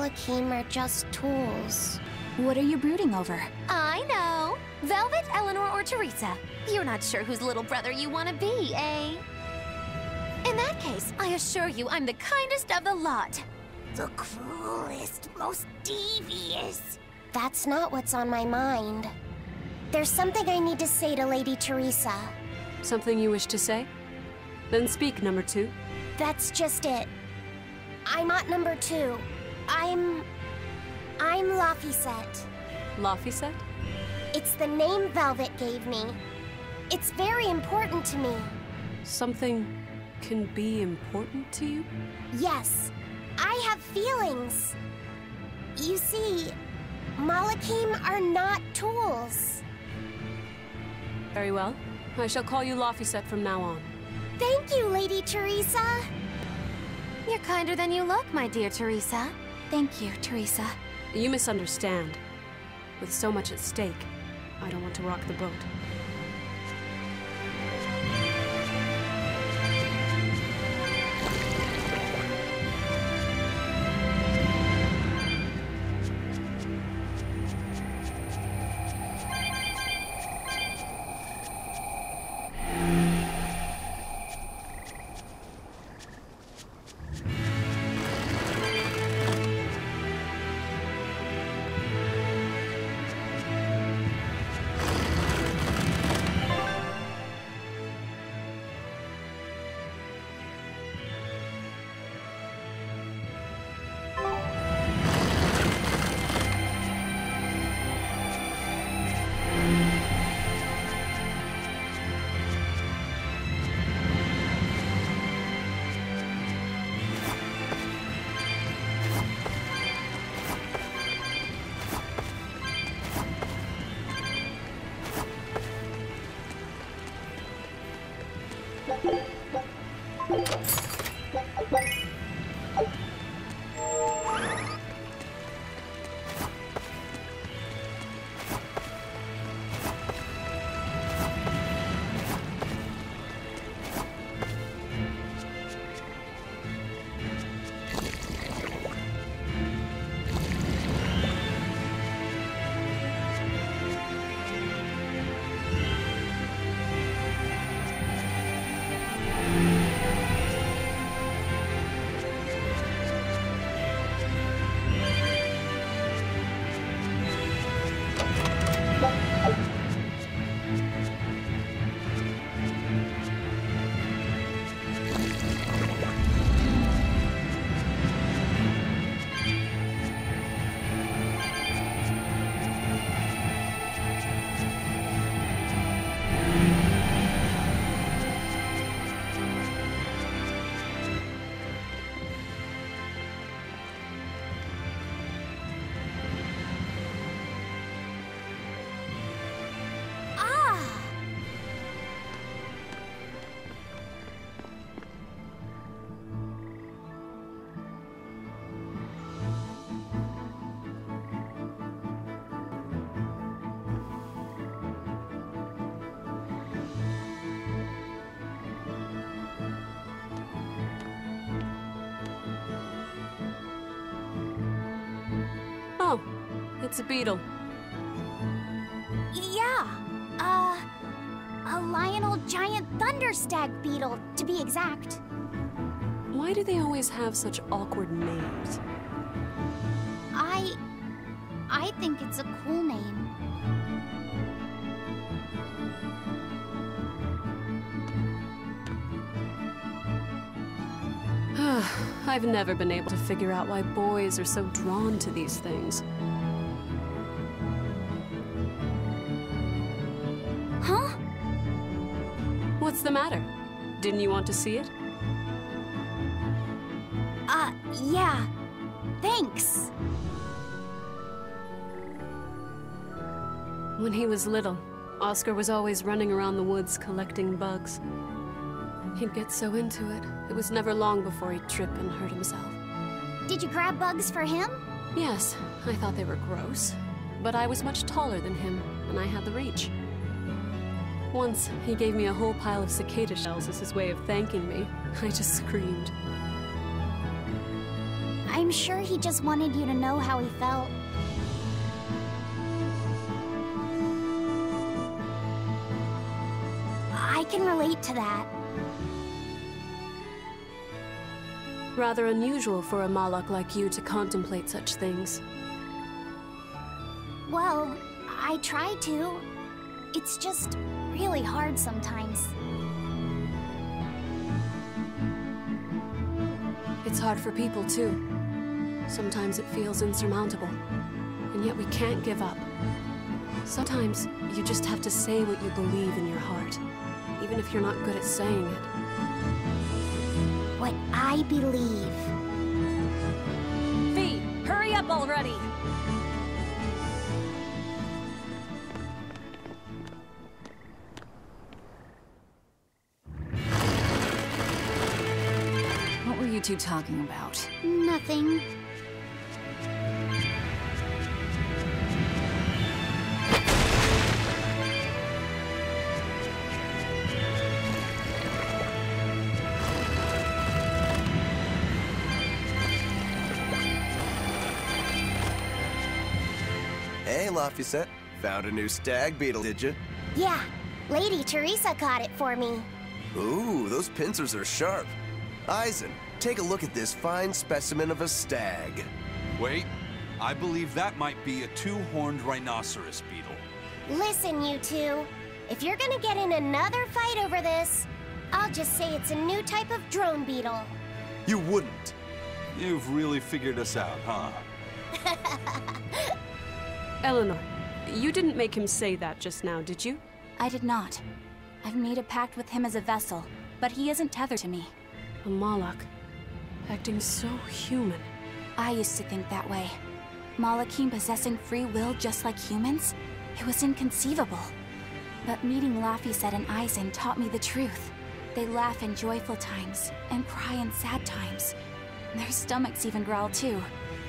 Malakim are just tools. What are you brooding over? I know. Velvet, Eleanor, or Teresa? You're not sure whose little brother you want to be, eh? In that case, I assure you I'm the kindest of the lot. The cruelest, most devious. That's not what's on my mind. There's something I need to say to Lady Teresa. Something you wish to say? Then speak, number 2. That's just it. I'm not number 2. I'm Laphicet. Laphicet? It's the name Velvet gave me. It's very important to me. Something can be important to you? Yes, I have feelings. You see, Malakim are not tools. Very well. I shall call you Laphicet from now on. Thank you, Lady Teresa. You're kinder than you look, my dear Teresa. Thank you, Teresa. You misunderstand. With so much at stake, I don't want to rock the boat. Oh, it's a beetle. Yeah, a Lionel Giant Thunderstag beetle, to be exact. Why do they always have such awkward names? I think it's a cool name. I've never been able to figure out why boys are so drawn to these things. Huh? What's the matter? Didn't you want to see it? Yeah. Thanks. When he was little, Oscar was always running around the woods collecting bugs. He'd get so into it, it was never long before he'd trip and hurt himself. Did you grab bugs for him? Yes, I thought they were gross. But I was much taller than him, and I had the reach. Once, he gave me a whole pile of cicada shells as his way of thanking me. I just screamed. I I'm sure he just wanted you to know how he felt. I can relate to that. Rather unusual for a Malak like you to contemplate such things. Well, I try to. It's just really hard sometimes. It's hard for people too. Sometimes it feels insurmountable, and yet we can't give up. Sometimes you just have to say what you believe in your heart, even if you're not good at saying it. What I believe. V, hurry up already! What were you two talking about? Nothing. Hey, Laphicet. Found a new stag beetle, did you? Yeah, Lady Teresa caught it for me. Ooh, those pincers are sharp. Eisen, take a look at this fine specimen of a stag. Wait, I believe that might be a two-horned rhinoceros beetle. Listen, you two. If you're gonna get in another fight over this, I'll just say it's a new type of drone beetle. You wouldn't. You've really figured us out, huh? Eleanor, you didn't make him say that just now, did you? I did not. I've made a pact with him as a vessel, but he isn't tethered to me. A Malak, acting so human. I used to think that way. Malakim possessing free will just like humans? It was inconceivable. But meeting Laphicet and Eisen taught me the truth. They laugh in joyful times, and cry in sad times. Their stomachs even growl too.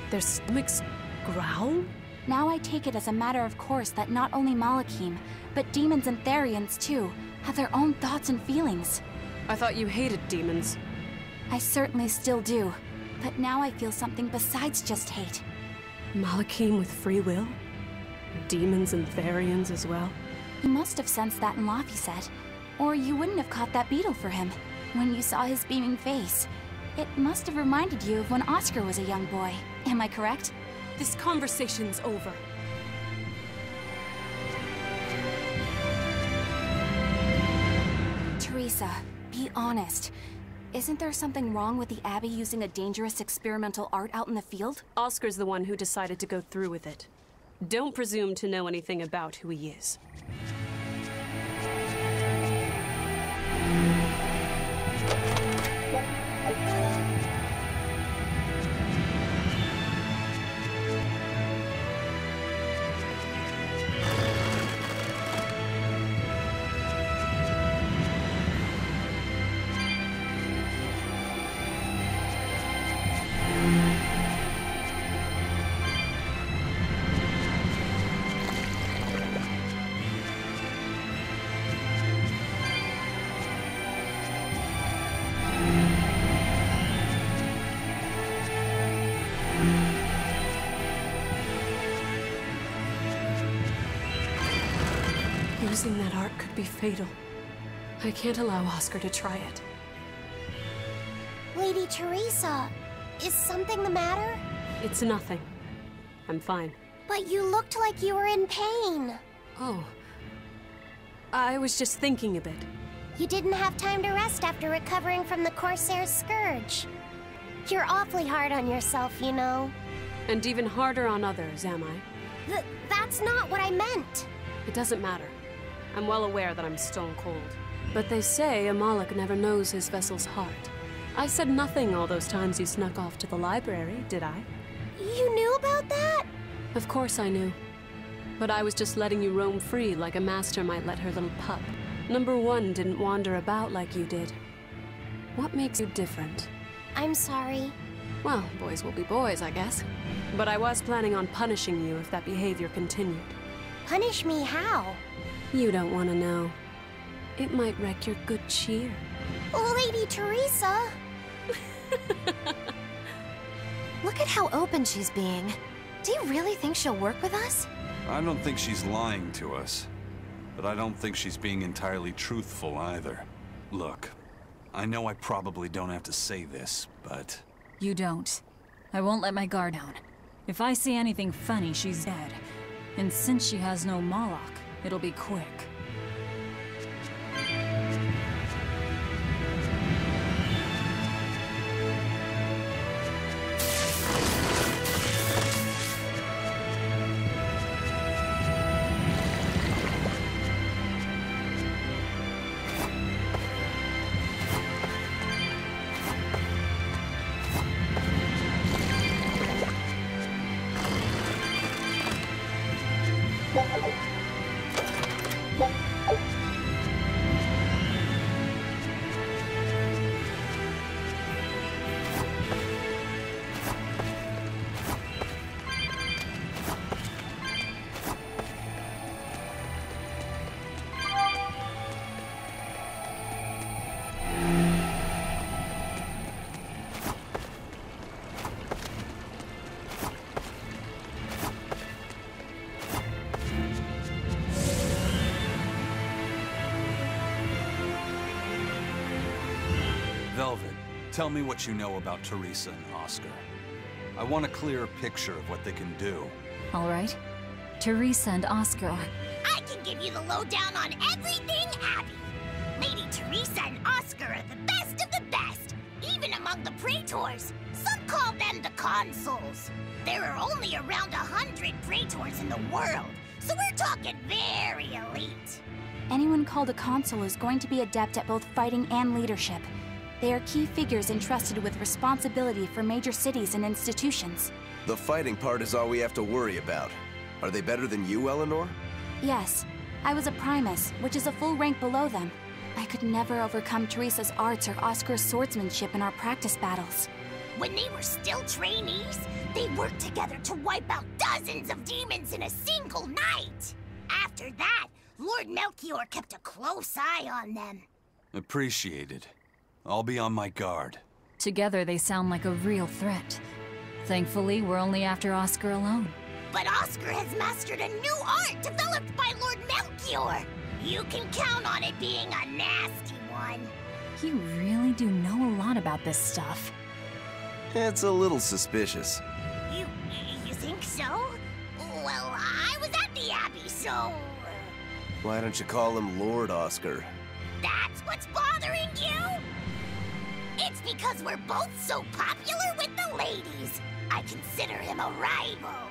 Their stomachs growl? Now I take it as a matter of course that not only Malakim, but demons and Therians too, have their own thoughts and feelings. I thought you hated demons. I certainly still do, but now I feel something besides just hate. Malakim with free will? Demons and Therians as well? You must have sensed that in Laphicet, or you wouldn't have caught that beetle for him. When you saw his beaming face, it must have reminded you of when Oscar was a young boy. Am I correct? This conversation's over. Teresa, be honest. Isn't there something wrong with the Abbey using a dangerous experimental art out in the field? Oscar's the one who decided to go through with it. Don't presume to know anything about who he is. Using that art could be fatal. I can't allow Oscar to try it. Lady Teresa, is something the matter? It's nothing. I'm fine. But you looked like you were in pain. Oh. I was just thinking a bit. You didn't have time to rest after recovering from the Corsair's scourge. You're awfully hard on yourself, you know. And even harder on others, am I? That's not what I meant. It doesn't matter. I'm well aware that I'm stone cold. But they say a Malak never knows his vessel's heart. I said nothing all those times you snuck off to the library, did I? You knew about that? Of course I knew. But I was just letting you roam free like a master might let her little pup. Number one didn't wander about like you did. What makes you different? I'm sorry. Well, boys will be boys, I guess. But I was planning on punishing you if that behavior continued. Punish me how? You don't want to know. It might wreck your good cheer. Lady Teresa! Look at how open she's being. Do you really think she'll work with us? I don't think she's lying to us. But I don't think she's being entirely truthful either. Look, I know I probably don't have to say this, but... You don't. I won't let my guard down. If I see anything funny, she's dead. And since she has no Moloch, it'll be quick. Velvet, tell me what you know about Teresa and Oscar. I want a clearer picture of what they can do. All right. Teresa and Oscar are... I can give you the lowdown on everything Abby. Lady Teresa and Oscar are the best of the best, even among the praetors. Some call them the consuls. There are only around 100 praetors in the world, so we're talking very elite. Anyone called a consul is going to be adept at both fighting and leadership. They are key figures entrusted with responsibility for major cities and institutions. The fighting part is all we have to worry about. Are they better than you, Eleanor? Yes. I was a Primus, which is a full rank below them. I could never overcome Teresa's arts or Oscar's swordsmanship in our practice battles. When they were still trainees, they worked together to wipe out dozens of demons in a single night. After that, Lord Melchior kept a close eye on them. Appreciated. I'll be on my guard. Together they sound like a real threat. Thankfully, we're only after Oscar alone. But Oscar has mastered a new art developed by Lord Melchior. You can count on it being a nasty one. You really do know a lot about this stuff. It's a little suspicious. You think so? Well, I was at the Abbey, so... Why don't you call him Lord Oscar? That's what's bothering you? It's because we're both so popular with the ladies. I consider him a rival.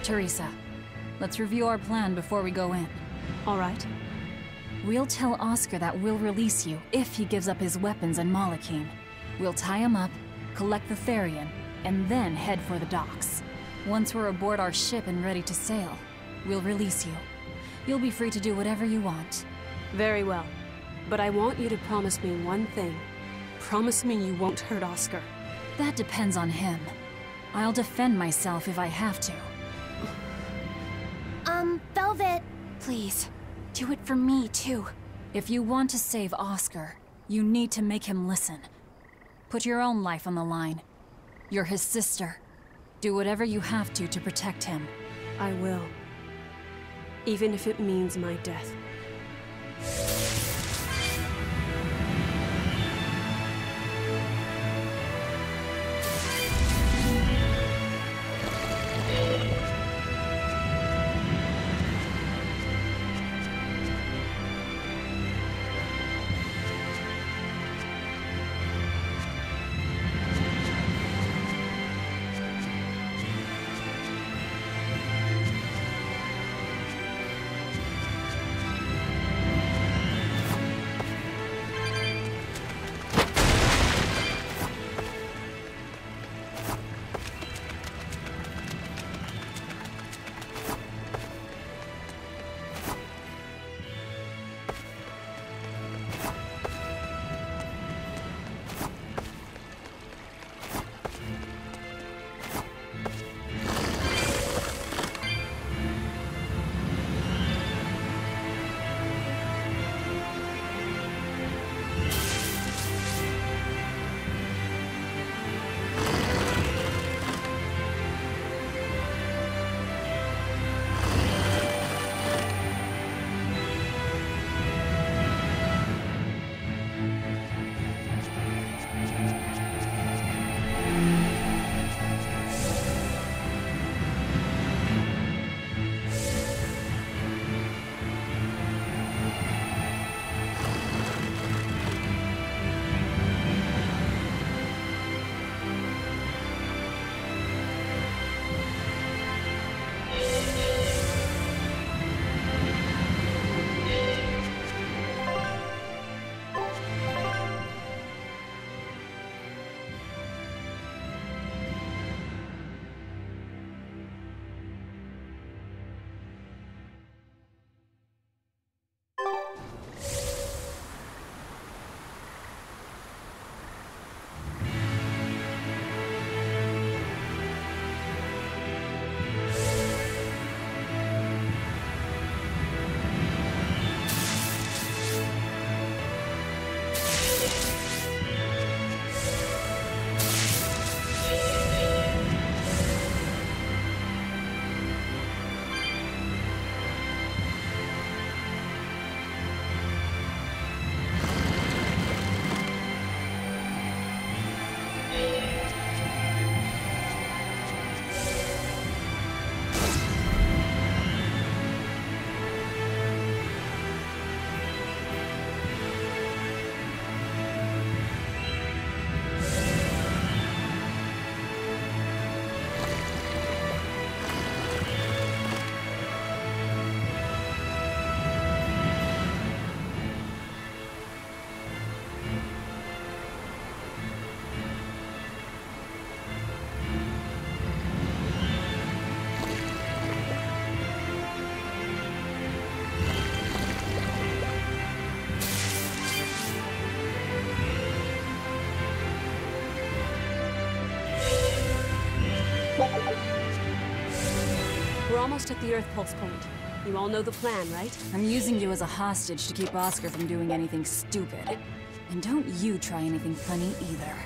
Teresa, let's review our plan before we go in. All right. We'll tell Oscar that we'll release you if he gives up his weapons and Malachim. We'll tie him up, collect the Therian, and then head for the docks. Once we're aboard our ship and ready to sail, we'll release you. You'll be free to do whatever you want. Very well. But I want you to promise me one thing. Promise me you won't hurt Oscar. That depends on him. I'll defend myself if I have to. Velvet. Please, do it for me, too. If you want to save Oscar, you need to make him listen. Put your own life on the line. You're his sister. Do whatever you have to protect him. I will. Even if it means my death. almost at the Earth Pulse point. You all know the plan, right? I'm using you as a hostage to keep Oscar from doing anything stupid. And don't you try anything funny either.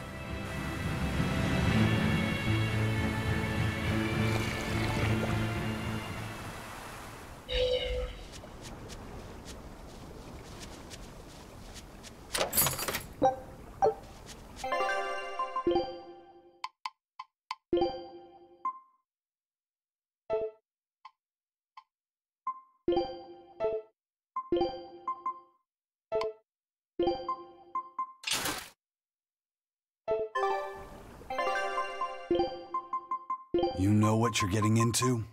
You know what you're getting into?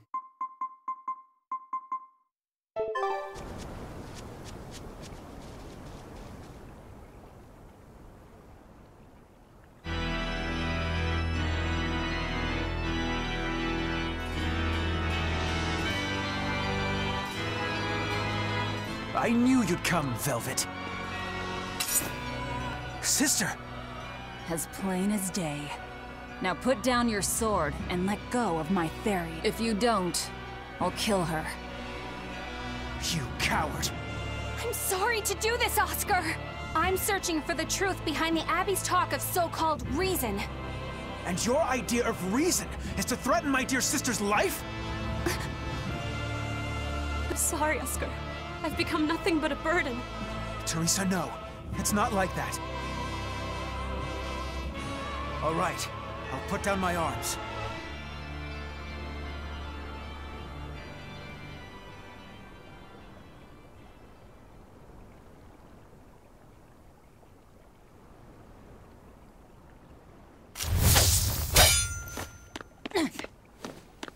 I knew you'd come, Velvet. Sister! As plain as day. Now put down your sword and let go of my Theory. If you don't, I'll kill her. You coward! I'm sorry to do this, Oscar! I'm searching for the truth behind the Abbey's talk of so-called reason. And your idea of reason is to threaten my dear sister's life? I'm sorry, Oscar. I've become nothing but a burden. Teresa, no. It's not like that. All right. I'll put down my arms.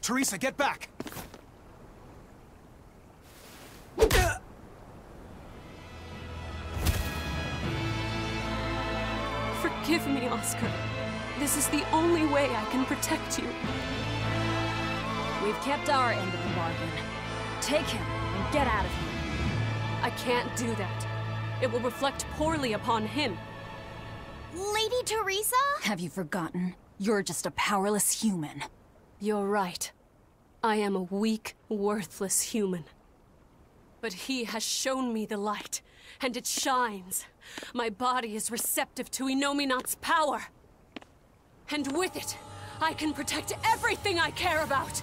Teresa, get back! Forgive me, Oscar. This is the only way I can protect you. We've kept our end of the bargain. Take him and get out of here. I can't do that. It will reflect poorly upon him. Lady Teresa? Have you forgotten? You're just a powerless human. You're right. I am a weak, worthless human. But he has shown me the light, and it shines. My body is receptive to Innominat's power. And with it, I can protect everything I care about!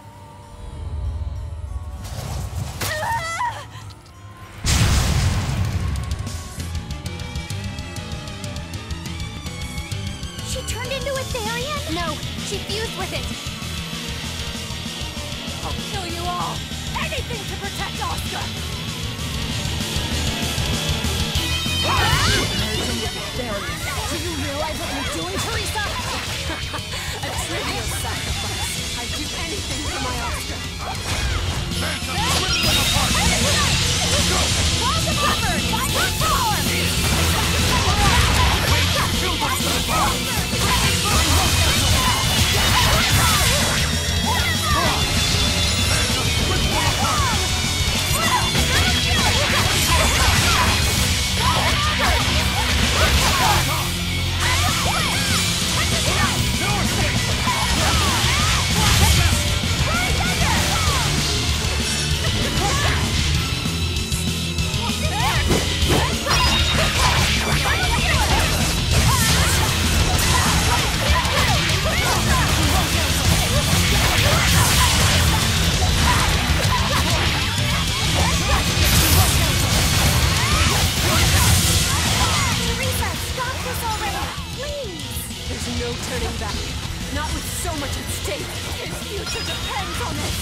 She turned into a Therian? No, she fused with it! I'll kill you all! Anything to protect Oscar! Do you realize what you're doing, Teresa? A trivial sacrifice. I'd do anything for my Oscar. Walls of cover! No turning back. Not with so much at stake. His future depends on it.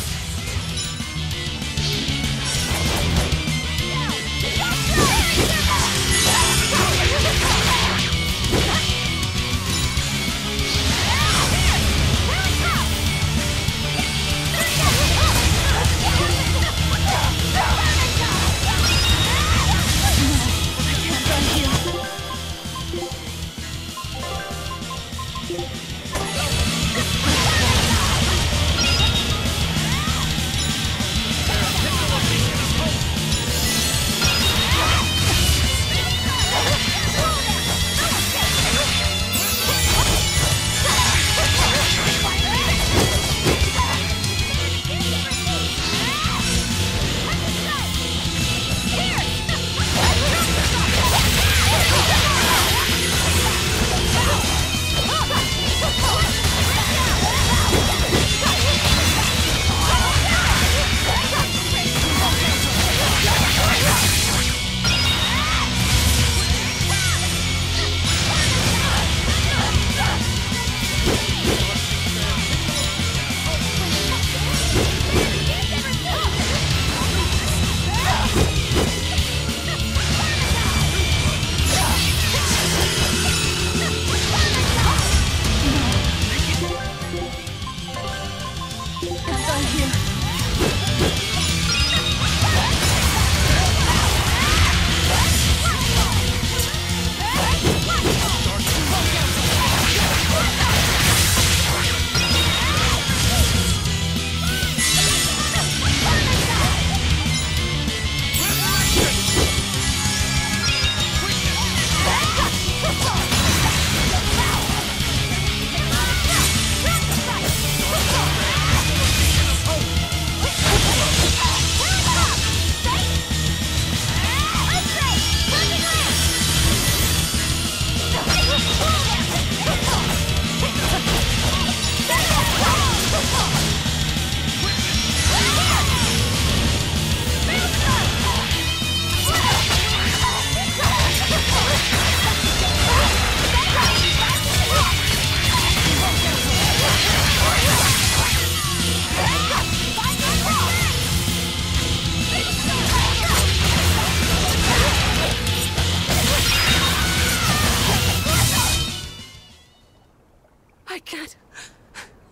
can't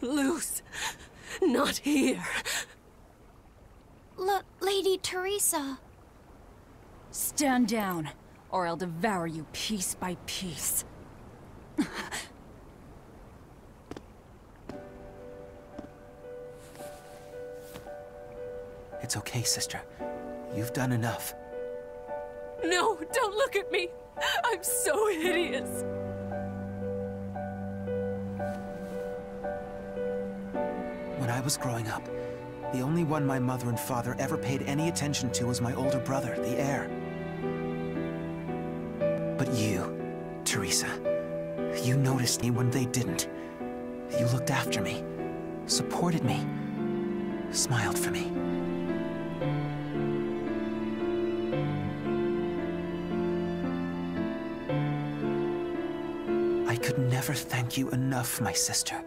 lose. Not here. Lady Teresa. Stand down, or I'll devour you piece by piece. It's okay, sister. You've done enough. No, don't look at me. I'm so hideous. When I was growing up, the only one my mother and father ever paid any attention to was my older brother, the heir. But you, Teresa, you noticed me when they didn't. You looked after me, supported me, smiled for me. I could never thank you enough, my sister.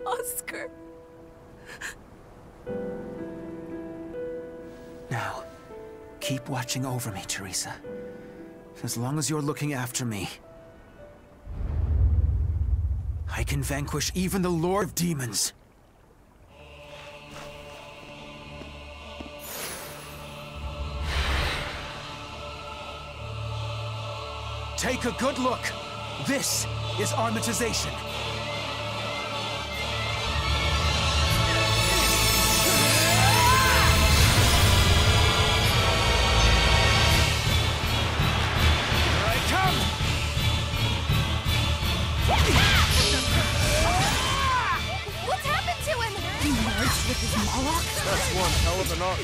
Oscar. Now, keep watching over me, Teresa. As long as you're looking after me, I can vanquish even the Lord of Demons. Take a good look. This is armatization. What's happened to him? He merged with his Moloch? That's one hell of an art.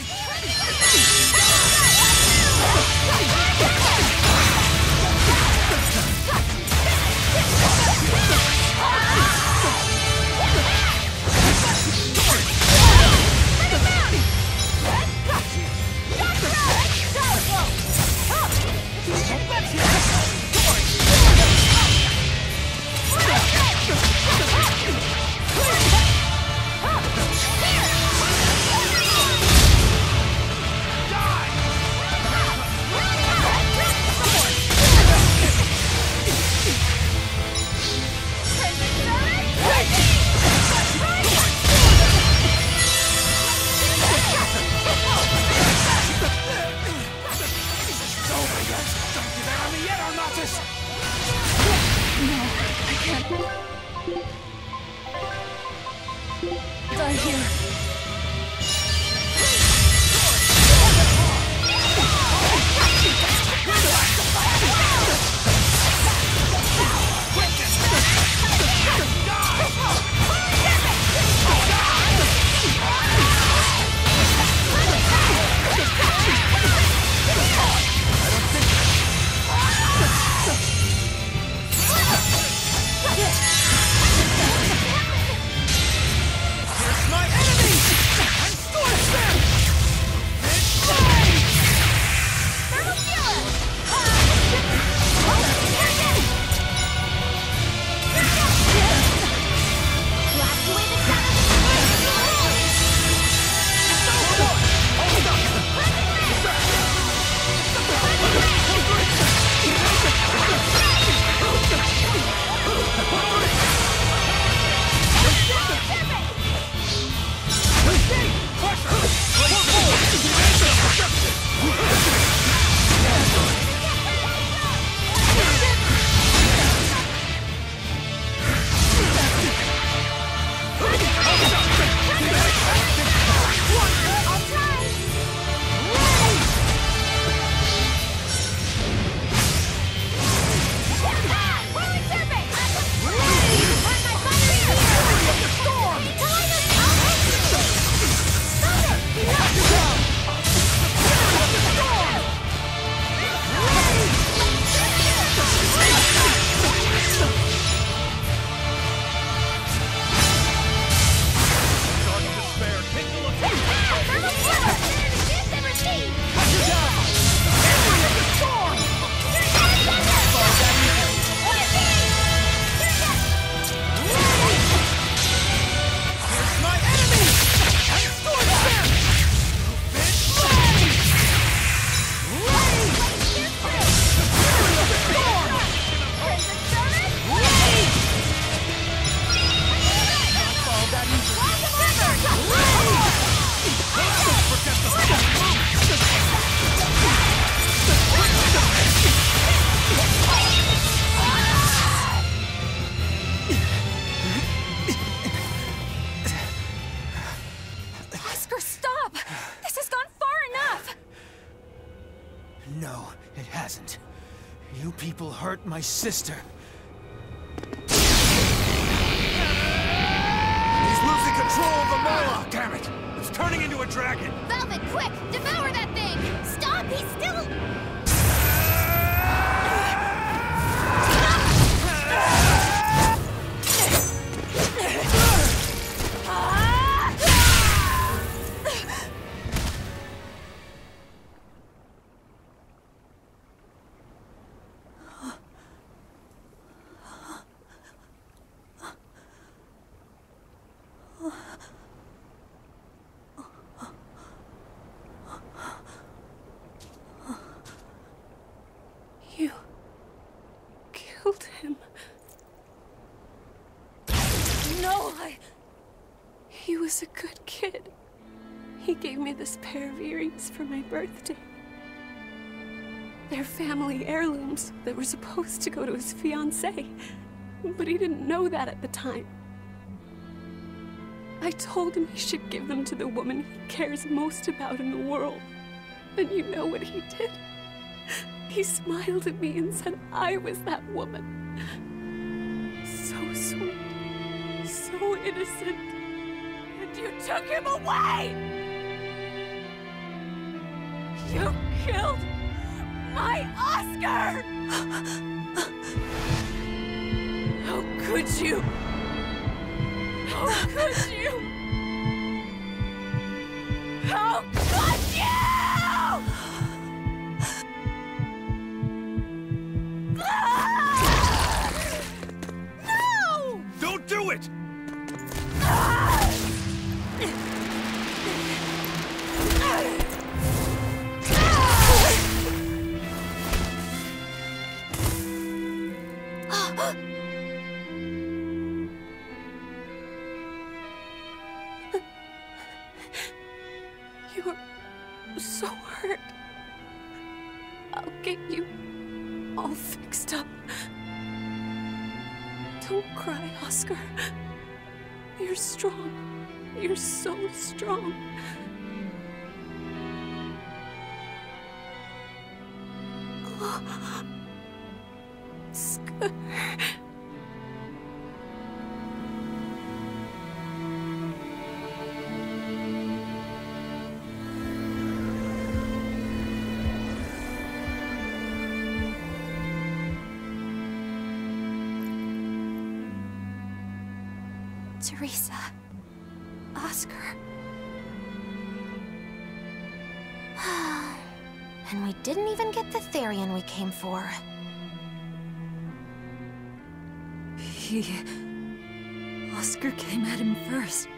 Die here. No, it hasn't. You people hurt my sister. He's losing control of the Moloch! Damn it! It's turning into a dragon! Velvet, quick! Devour that thing! Stop! He's still... You killed him. No, He was a good kid. He gave me this pair of earrings for my birthday. They're family heirlooms that were supposed to go to his fiancée, but he didn't know that at the time. I told him he should give them to the woman he cares most about in the world. And you know what he did? He smiled at me and said I was that woman. So sweet, so innocent. And you took him away! You killed my Oscar! How could you? How could you? How could you? No! Don't do it! You were so hurt. I'll get you all fixed up. Don't cry, Oscar. You're strong. You're so strong. Oscar. Teresa. Oscar. And we didn't even get the Therian we came for. Oscar came at him first.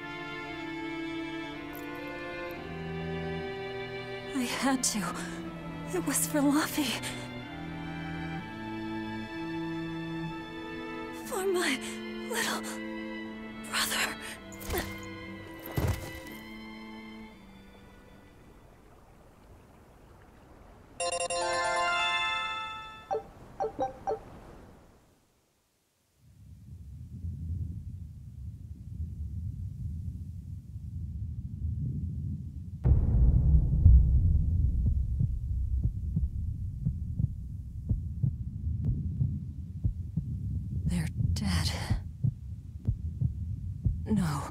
I had to. It was for Luffy. For my little brother. They're dead. No,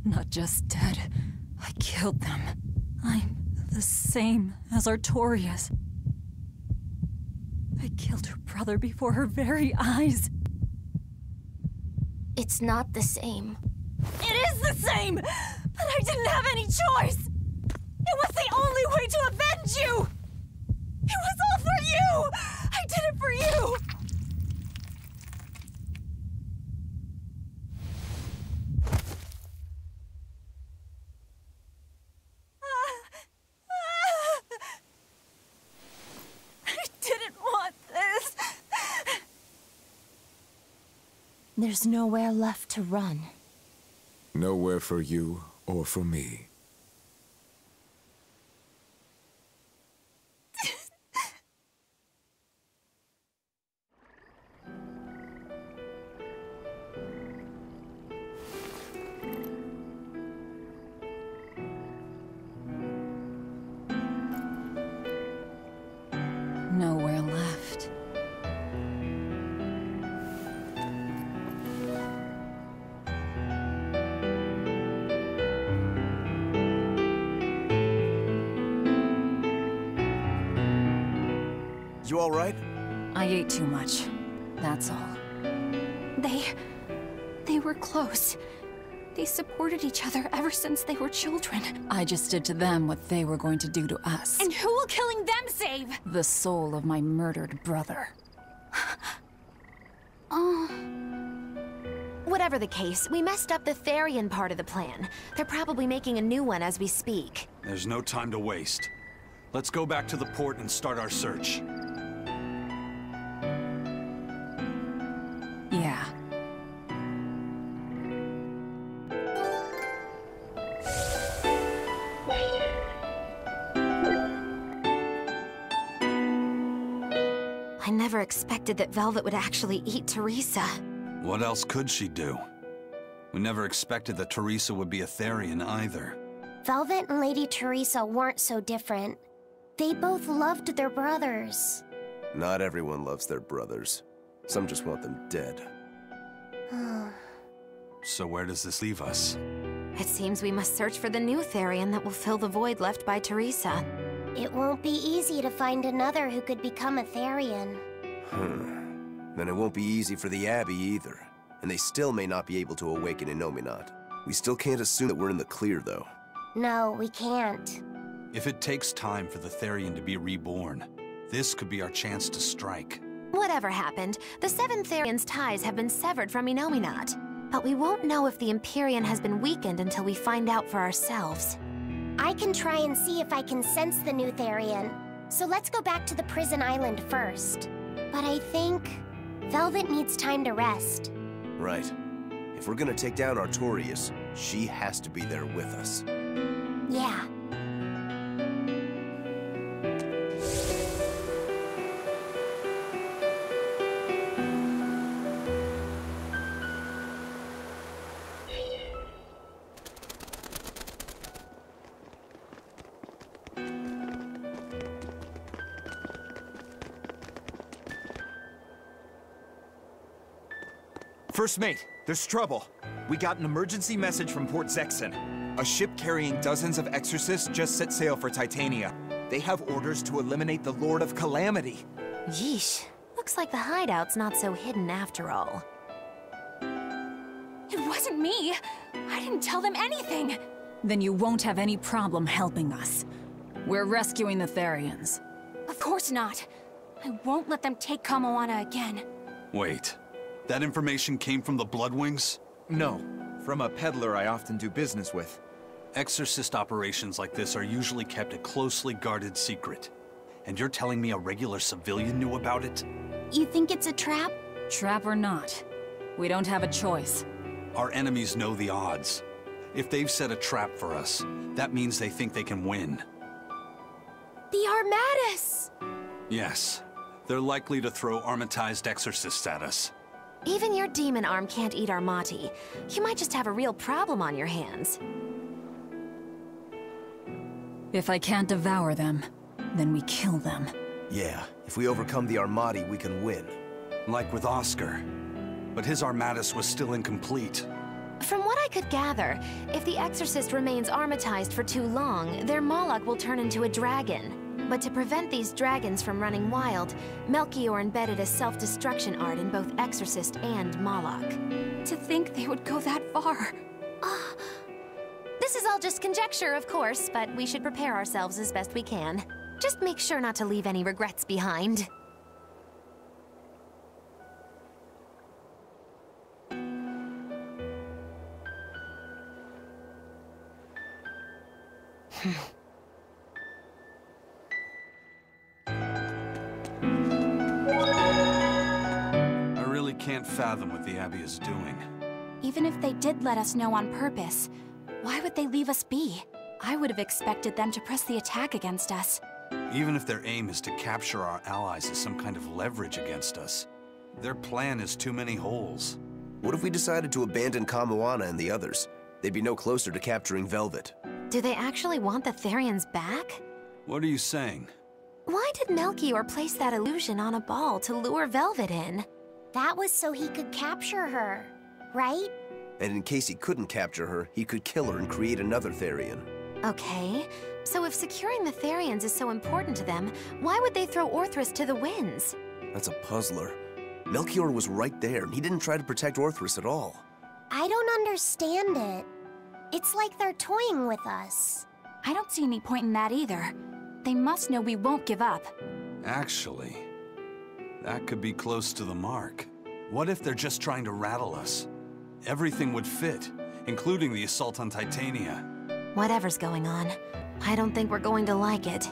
not just dead. I killed them. I'm the same as Artorias. I killed her brother before her very eyes. It's not the same. It is the same! But I didn't have any choice! It was the only way to avenge you! It was all for you! I did it for you! I didn't want this! There's nowhere left to run. Nowhere for you or for me. You all right? I ate too much. That's all. They were close. They supported each other ever since they were children. I just did to them what they were going to do to us. And who will killing them save? The soul of my murdered brother. Oh. Whatever the case, we messed up the Therian part of the plan. They're probably making a new one as we speak. There's no time to waste. Let's go back to the port and start our search. Yeah. I never expected that Velvet would actually eat Teresa. What else could she do? We never expected that Teresa would be a Therian either. Velvet and Lady Teresa weren't so different. They both loved their brothers. Not everyone loves their brothers. Some just want them dead. So where does this leave us? It seems we must search for the new Therian that will fill the void left by Teresa. It won't be easy to find another who could become a Therian. Then it won't be easy for the Abbey either. And they still may not be able to awaken Innominat. We still can't assume that we're in the clear, though. No, we can't. If it takes time for the Therian to be reborn, this could be our chance to strike. Whatever happened, the 7 Therian's ties have been severed from Innominat. But we won't know if the Empyrean has been weakened until we find out for ourselves. I can try and see if I can sense the new Therian. So let's go back to the prison island first. But I think Velvet needs time to rest. Right. If we're gonna take down Artorias, she has to be there with us. Yeah. First mate, there's trouble. We got an emergency message from Port Zexon. A ship carrying dozens of exorcists just set sail for Titania. They have orders to eliminate the Lord of Calamity. Yeesh. Looks like the hideout's not so hidden after all. It wasn't me. I didn't tell them anything. Then you won't have any problem helping us. We're rescuing the Therians. Of course not. I won't let them take Kamoana again. Wait. That information came from the Bloodwings? No, from a peddler I often do business with. Exorcist operations like this are usually kept a closely guarded secret. And you're telling me a regular civilian knew about it? You think it's a trap? Trap or not, we don't have a choice. Our enemies know the odds. If they've set a trap for us, that means they think they can win. The Armatis! Yes. They're likely to throw armatized exorcists at us. Even your demon arm can't eat Armati. You might just have a real problem on your hands. If I can't devour them, then we kill them. Yeah, if we overcome the Armati, we can win. Like with Oscar. But his Armatis was still incomplete. From what I could gather, if the Exorcist remains armatized for too long, their Moloch will turn into a dragon. But to prevent these dragons from running wild, Melchior embedded a self-destruction art in both Exorcist and Moloch. To think they would go that far. This is all just conjecture, of course, but we should prepare ourselves as best we can. Just make sure not to leave any regrets behind. I really can't fathom what the Abbey is doing. Even if they did let us know on purpose, why would they leave us be? I would have expected them to press the attack against us. Even if their aim is to capture our allies as some kind of leverage against us, their plan has too many holes. What if we decided to abandon Kamoana and the others? They'd be no closer to capturing Velvet. Do they actually want the Therians back? What are you saying? Why did Melchior place that illusion on a ball to lure Velvet in? That was so he could capture her, right? And in case he couldn't capture her, he could kill her and create another Therian. Okay, So if securing the Therians is so important to them, why would they throw Orthrus to the winds? That's a puzzler. Melchior was right there, and he didn't try to protect Orthrus at all. I don't understand it. It's like they're toying with us. I don't see any point in that either. They must know we won't give up. Actually, that could be close to the mark. What if they're just trying to rattle us? Everything would fit, including the assault on Titania. Whatever's going on, I don't think we're going to like it.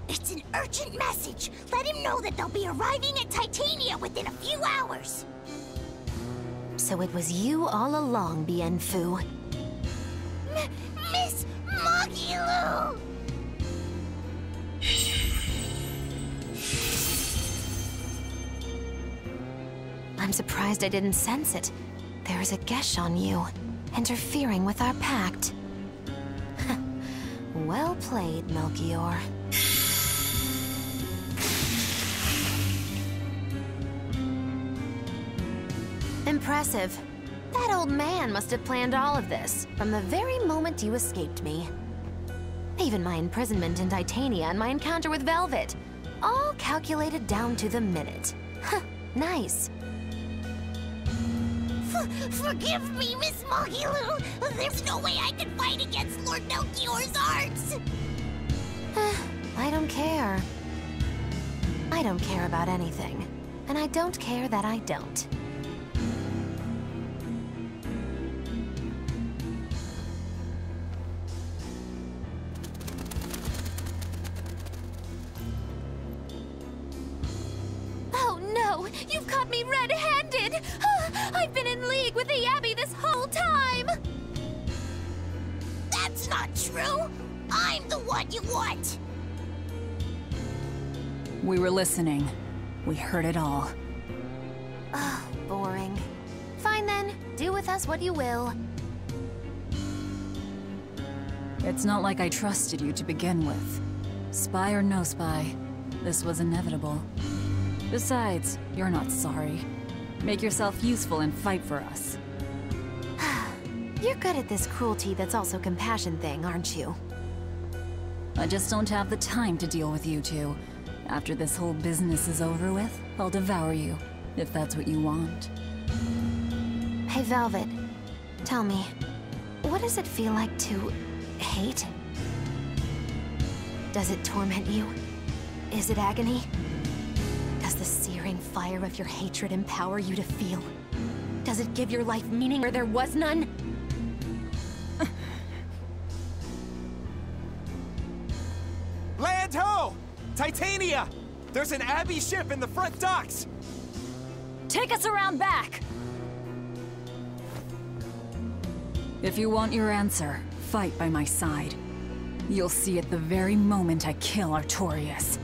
It's an urgent message. Let him know that they'll be arriving at Titania within a few hours. So it was you all along, Bien Phu. Miss Magilu! I'm surprised I didn't sense it. There is a gesh on you, interfering with our pact. Well played, Melchior. Impressive. That old man must have planned all of this from the very moment you escaped me. Even my imprisonment in Titania and my encounter with Velvet. All calculated down to the minute. Nice. Forgive me, Miss Magilu. There's no way I can fight against Lord Melchior's arts. I don't care. I don't care about anything. And I don't care that I don't. You've caught me red-handed! I've been in league with the Abbey this whole time! That's not true! I'm the one you want! We were listening. We heard it all. Boring. Fine then, do with us what you will. It's not like I trusted you to begin with. Spy or no spy, this was inevitable. Besides, you're not sorry. Make yourself useful and fight for us. You're good at this cruelty that's also compassion thing, aren't you? I just don't have the time to deal with you two. After this whole business is over with, I'll devour you, if that's what you want. Hey, Velvet. Tell me, what does it feel like to hate? Does it torment you? Is it agony? Does the searing fire of your hatred empower you to feel? Does it give your life meaning where there was none? Land ho! Titania! There's an Abbey ship in the front docks! Take us around back! If you want your answer, fight by my side. You'll see it the very moment I kill Artorias.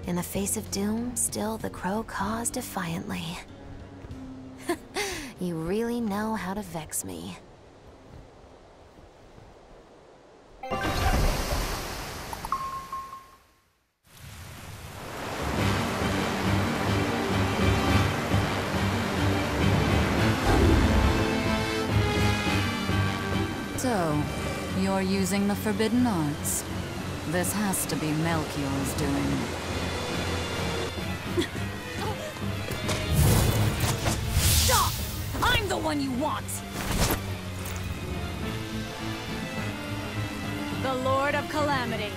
In the face of doom, still the crow caws defiantly. You really know how to vex me. So, you're using the forbidden arts. This has to be Melchior's doing. Stop! I'm the one you want! The Lord of Calamity.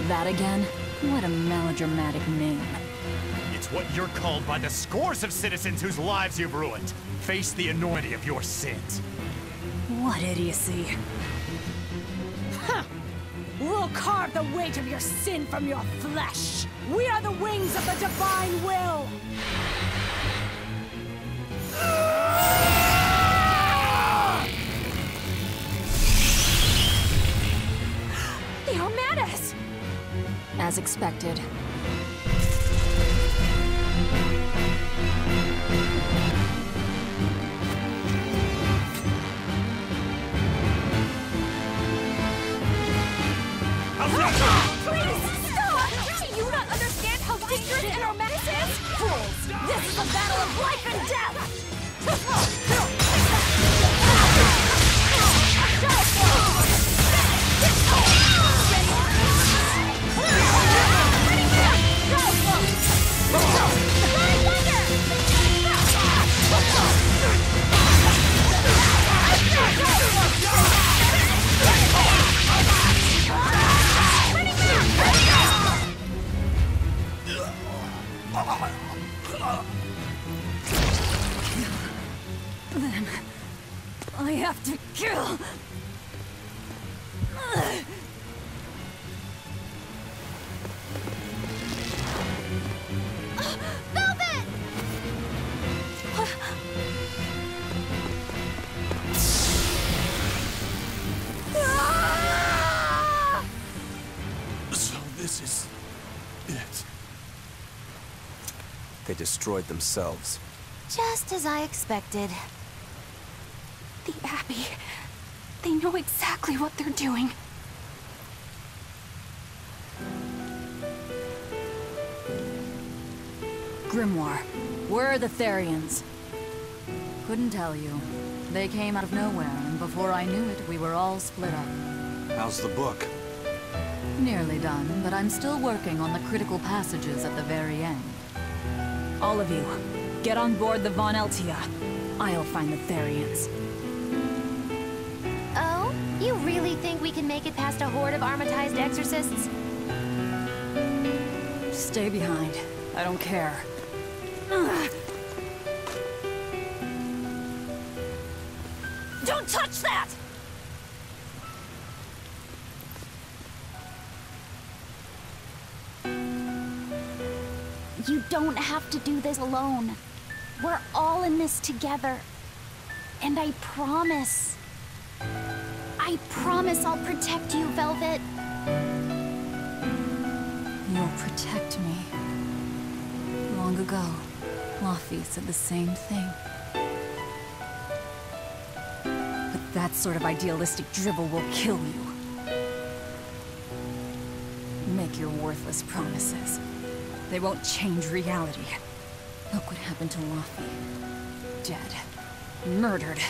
That again? What a melodramatic name. It's what you're called by the scores of citizens whose lives you've ruined. Face the enormity of your sins. What idiocy. Huh. We'll carve the weight of your sin from your flesh. We are the wings of the divine will. They are mad at us! As expected. Please, stop! Do you not understand how dangerous and our menace is? Fools! This is a battle of life and death! Then I have to kill. Velvet! So this is it. They destroyed themselves. Just as I expected. The Abbey. They know exactly what they're doing. Grimoire, where are the Therians? Couldn't tell you. They came out of nowhere, and before I knew it, we were all split up. How's the book? Nearly done, but I'm still working on the critical passages at the very end. All of you, get on board the Von Eltia. I'll find the Therians. Oh? You really think we can make it past a horde of armatized exorcists? Stay behind. I don't care. Ugh. Don't touch that! You don't have to do this alone. We're all in this together. And I promise I'll protect you, Velvet. You'll protect me. Long ago, Laffy said the same thing. But that sort of idealistic drivel will kill you. Make your worthless promises. They won't change reality. Look what happened to Laffy. Dead. Murdered.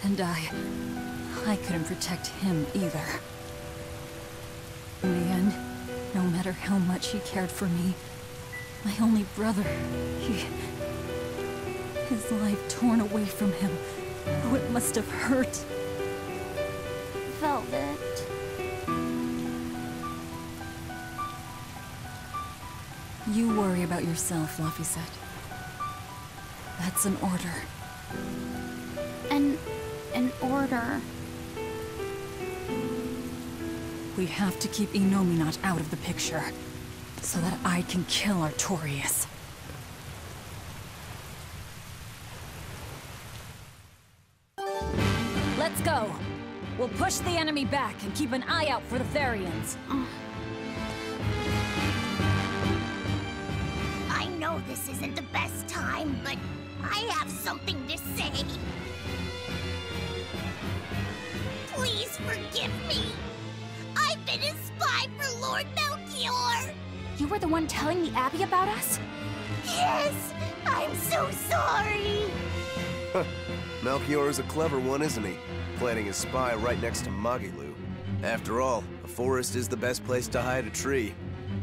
And I couldn't protect him either. In the end, no matter how much he cared for me, my only brother, his life torn away from him. Oh, it must have hurt. Velvet. You worry about yourself, Laffy. That's an order. An order? We have to keep Innominat out of the picture, so that I can kill Artorias. Let's go! We'll push the enemy back and keep an eye out for the Therians. know this isn't the best time, but I have something to say. Please forgive me. I've been a spy for Lord Melchior. You were the one telling the Abbey about us? Yes, I'm so sorry. Melchior is a clever one, isn't he? Planting his spy right next to Magilu. After all, a forest is the best place to hide a tree.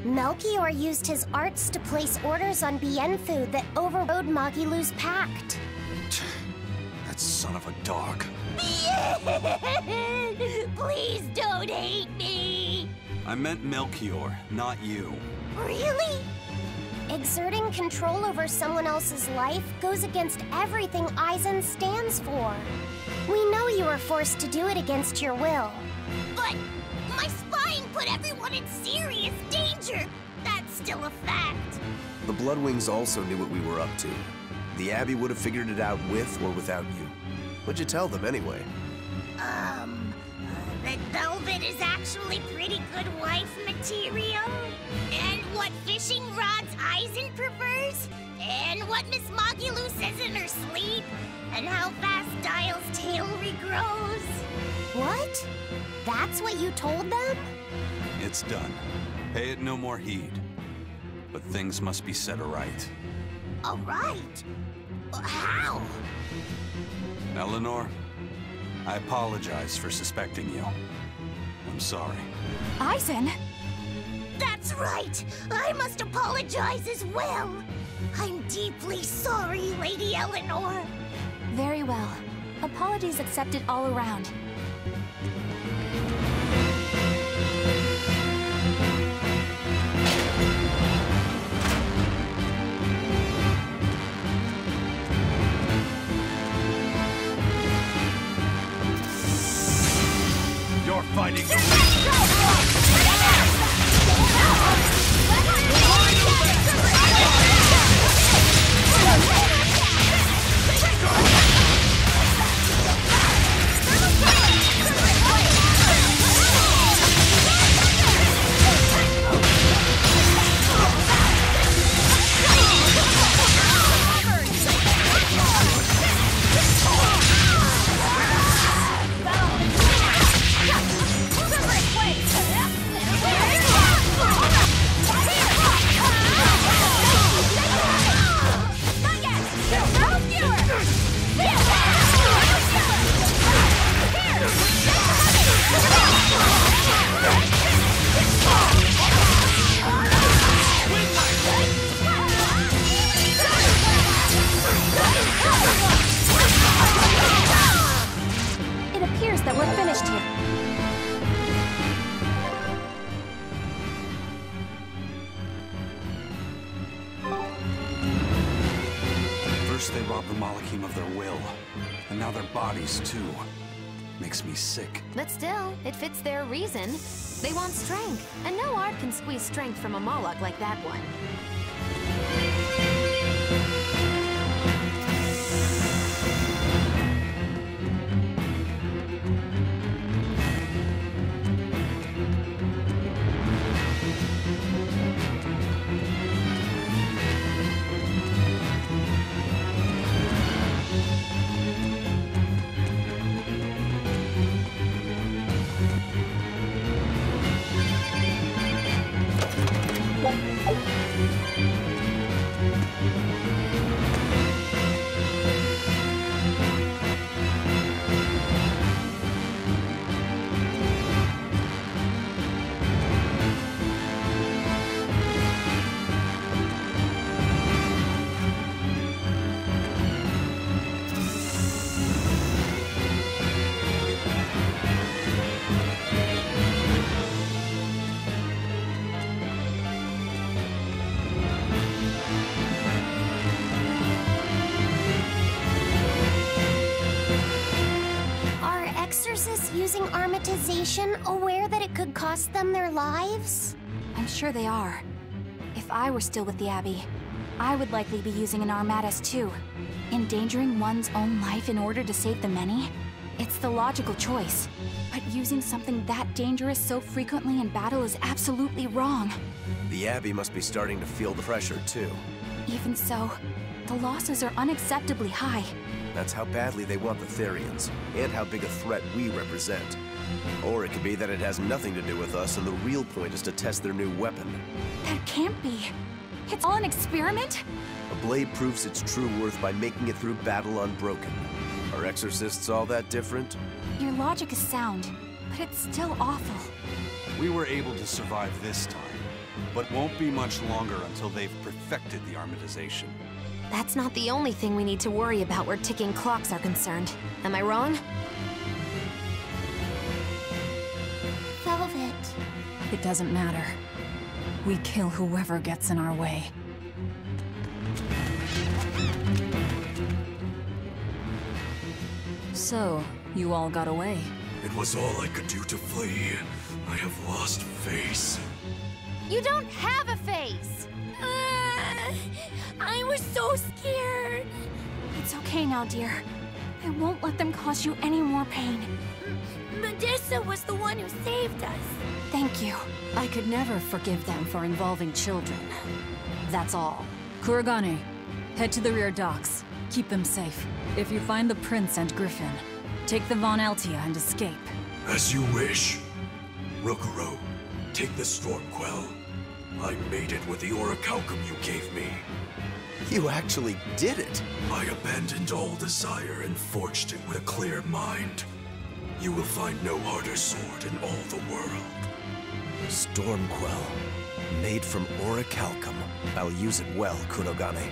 Melchior used his arts to place orders on Bienfu that overrode Magilu's pact. That son of a dog. Please don't hate me. I meant Melchior, not you. Really? Exerting control over someone else's life goes against everything Aizen stands for. We know you were forced to do it against your will. But my spying put everyone in serious danger. That's still a fact. The Bloodwings also knew what we were up to. The Abbey would have figured it out with or without you. What'd you tell them anyway? That Velvet is actually pretty good wife material, and what fishing rods Aizen prefers, and what Miss Magilu says in her sleep, and how fast Dial's tail regrows. What? That's what you told them? It's done. Pay it no more heed. But things must be set aright. All right. How? Eleanor, I apologize for suspecting you. I'm sorry. Aizen! That's right! I must apologize as well! I'm deeply sorry, Lady Eleanor! Very well. Apologies accepted all around. You're fighting the It appears that we're finished here. First they robbed the Malachim of their will, and now their bodies too. Makes me sick. But still, it fits their reason. They want strength, and no art can squeeze strength from a Moloch like that one. Using armatization, aware that it could cost them their lives? I'm sure they are. If I were still with the Abbey, I would likely be using an Armatus too. Endangering one's own life in order to save the many? It's the logical choice. But using something that dangerous so frequently in battle is absolutely wrong. The Abbey must be starting to feel the pressure, too. Even so, the losses are unacceptably high. That's how badly they want the Therians, and how big a threat we represent. Or it could be that it has nothing to do with us, and the real point is to test their new weapon. That can't be. It's all an experiment? A blade proves its true worth by making it through battle unbroken. Are exorcists all that different? Your logic is sound, but it's still awful. We were able to survive this time, but won't be much longer until they've perfected the armatization. That's not the only thing we need to worry about where ticking clocks are concerned. Am I wrong? Velvet. It doesn't matter. We kill whoever gets in our way. So, you all got away. It was all I could do to flee. I have lost face. You don't have a face! I was so scared. It's okay now, dear. I won't let them cause you any more pain. Medusa was the one who saved us. Thank you. I could never forgive them for involving children. That's all. Kurogane, head to the rear docks. Keep them safe. If you find the Prince and Griffin, take the Von Altia and escape. As you wish. Rokuro, take the Stormquell. I made it with the orichalcum you gave me. You actually did it! I abandoned all desire and forged it with a clear mind. You will find no harder sword in all the world. Stormquell. Made from orichalcum. I'll use it well, Kurogane.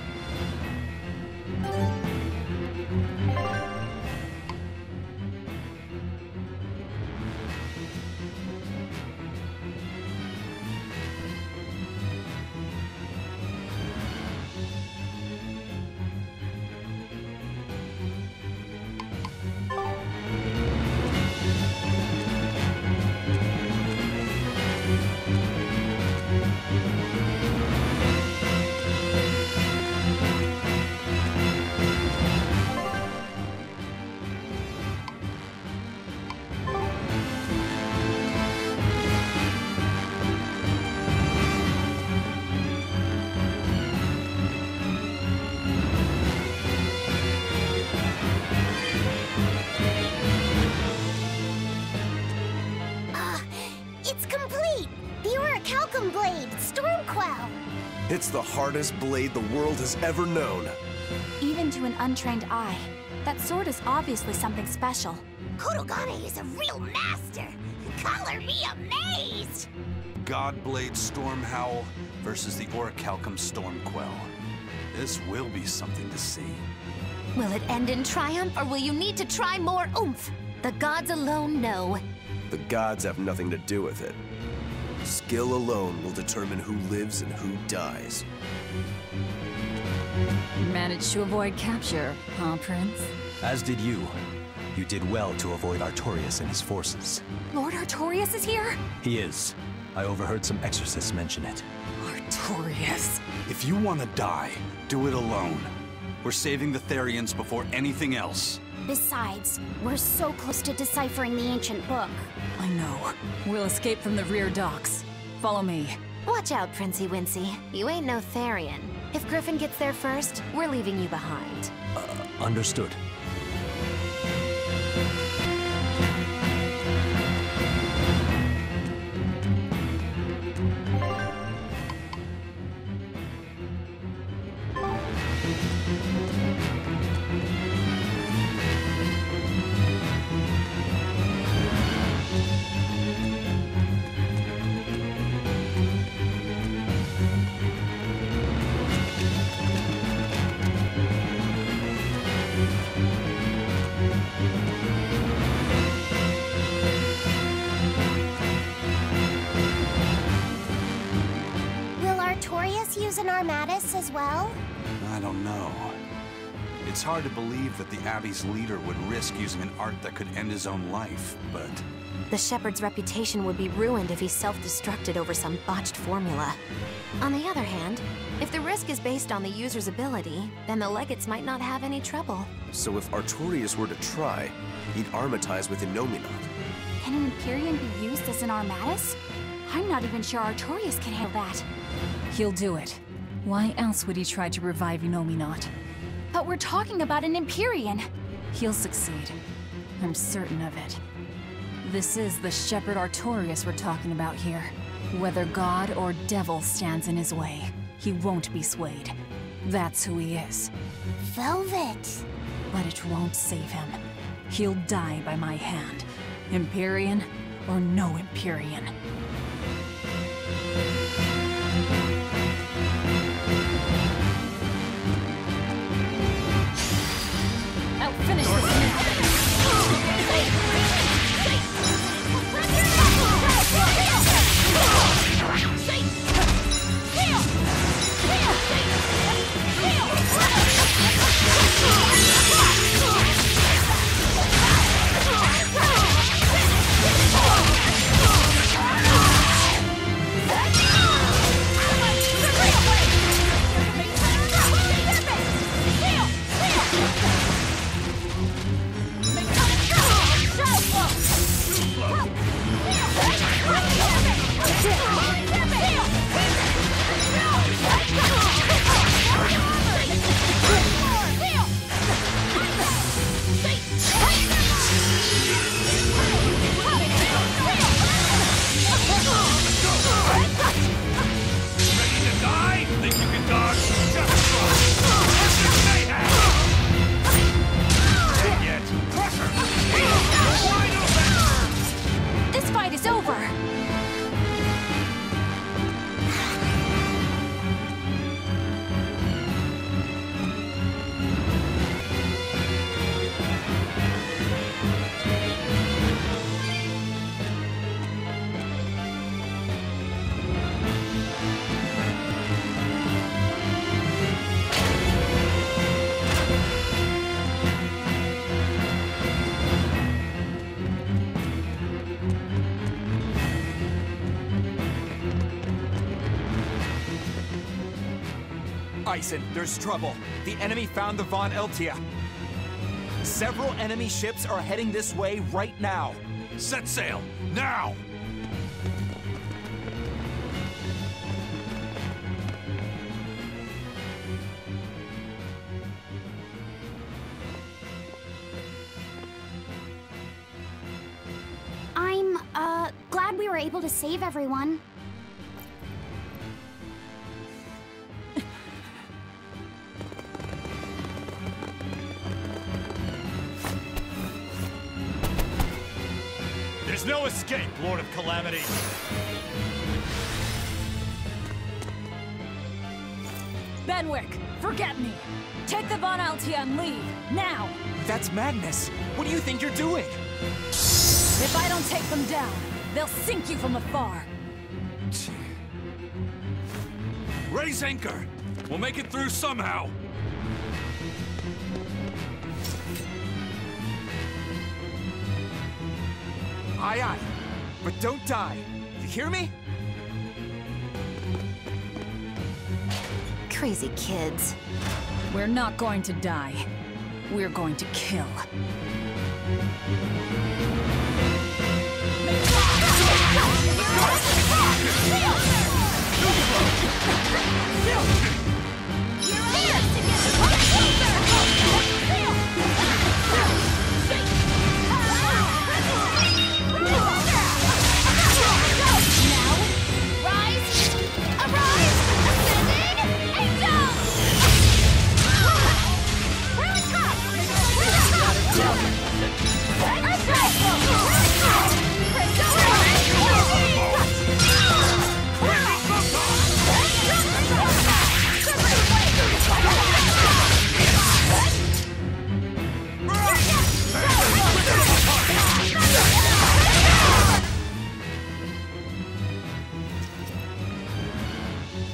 It's the hardest blade the world has ever known. Even to an untrained eye, that sword is obviously something special. Kurogane is a real master. Color me amazed! Godblade Stormhowl versus the Orichalcum Stormquell. This will be something to see. Will it end in triumph, or will you need to try more oomph? The gods alone know. The gods have nothing to do with it. Skill alone will determine who lives and who dies. Managed to avoid capture, huh, Prince? As did you. You did well to avoid Artorias and his forces. Lord Artorias is here? He is. I overheard some exorcists mention it. Artorias. If you want to die, do it alone. We're saving the Therians before anything else. Besides, we're so close to deciphering the ancient book. I know. We'll escape from the rear docks. Follow me. Watch out, Princey Wincy. You ain't no Therian. If Griffin gets there first, we're leaving you behind. Understood. Use an Armatus as well? I don't know. It's hard to believe that the Abbey's leader would risk using an art that could end his own life, but... The Shepherd's reputation would be ruined if he self-destructed over some botched formula. On the other hand, if the risk is based on the user's ability, then the Legates might not have any trouble. So if Artorias were to try, he'd armatize with Innominat. Can an Empyrean be used as an armatus? I'm not even sure Artorias can handle that. He'll do it. Why else would he try to revive Innominat? But we're talking about an Empyrean. He'll succeed. I'm certain of it. This is the Shepherd Artorias we're talking about here. Whether God or devil stands in his way, he won't be swayed. That's who he is. Velvet! But it won't save him. He'll die by my hand. Empyrean or no Empyrean. I'll finish this now! This fight is over! Ison, there's trouble. The enemy found the Von Eltia. Several enemy ships are heading this way right now. Set sail, now! I'm, glad we were able to save everyone. There's no escape, Lord of Calamity! Benwick, forget me! Take the Von Altia and leave, now! That's madness! What do you think you're doing? If I don't take them down, they'll sink you from afar! Raise anchor! We'll make it through somehow! Aye, aye. But don't die. You hear me? Crazy kids. We're not going to die. We're going to kill.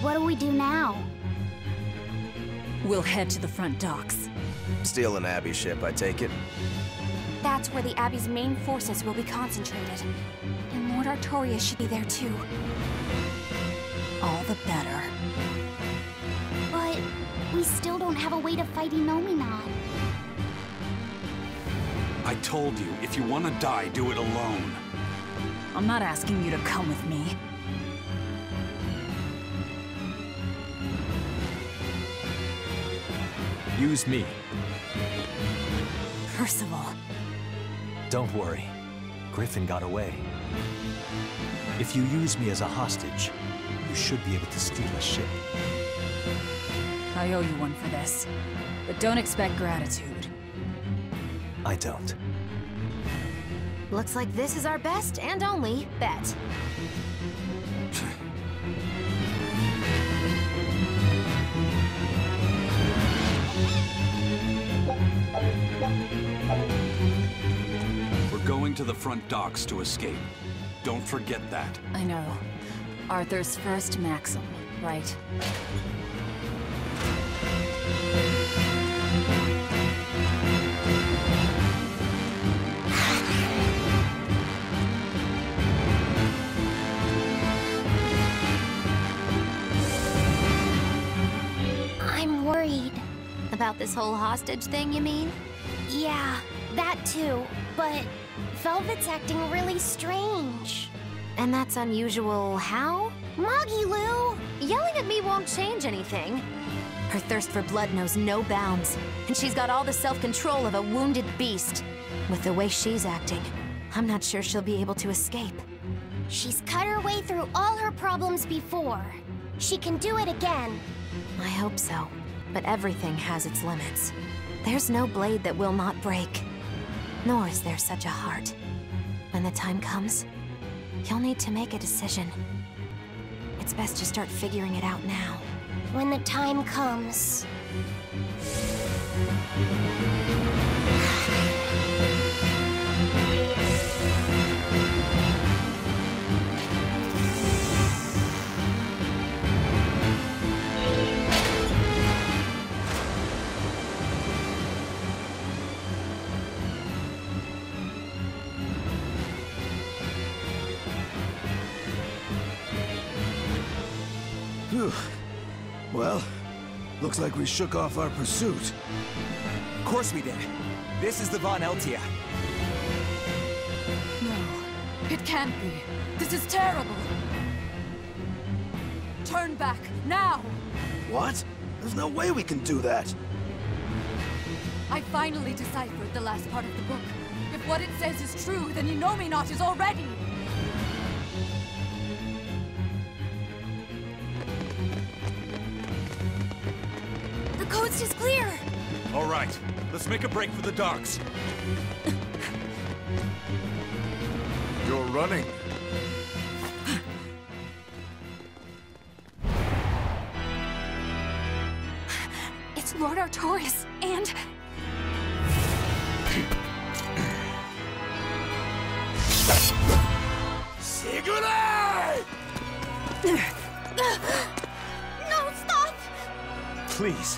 What do we do now? We'll head to the front docks. Steal an Abbey ship, I take it? That's where the Abbey's main forces will be concentrated. And Lord Artorias should be there too. All the better. But we still don't have a way to fight Innominat. I told you, if you want to die, do it alone. I'm not asking you to come with me. Use me. Percival. Don't worry. Griffin got away. If you use me as a hostage, you should be able to steal a ship. I owe you one for this. But don't expect gratitude. I don't. Looks like this is our best and only bet. We're going to the front docks to escape. Don't forget that. I know. Arthur's first maxim, right? I'm worried. About this whole hostage thing, you mean? Yeah, that too. But Velvet's acting really strange. And that's unusual how? Moggy Lou! Yelling at me won't change anything. Her thirst for blood knows no bounds, and she's got all the self-control of a wounded beast. With the way she's acting, I'm not sure she'll be able to escape. She's cut her way through all her problems before. She can do it again. I hope so, but everything has its limits. There's no blade that will not break, nor is there such a heart. When the time comes, you'll need to make a decision. It's best to start figuring it out now. When the time comes. Phew. Well, looks like we shook off our pursuit. Of course we did. This is the Von Eltia. No, it can't be. This is terrible. Turn back, now! What? There's no way we can do that. I finally deciphered the last part of the book. If what it says is true, then Innominat is already... The coast is clear! All right, let's make a break for the docks. You're running. It's Lord Artorias, and... Sigurd! No, stop! Please,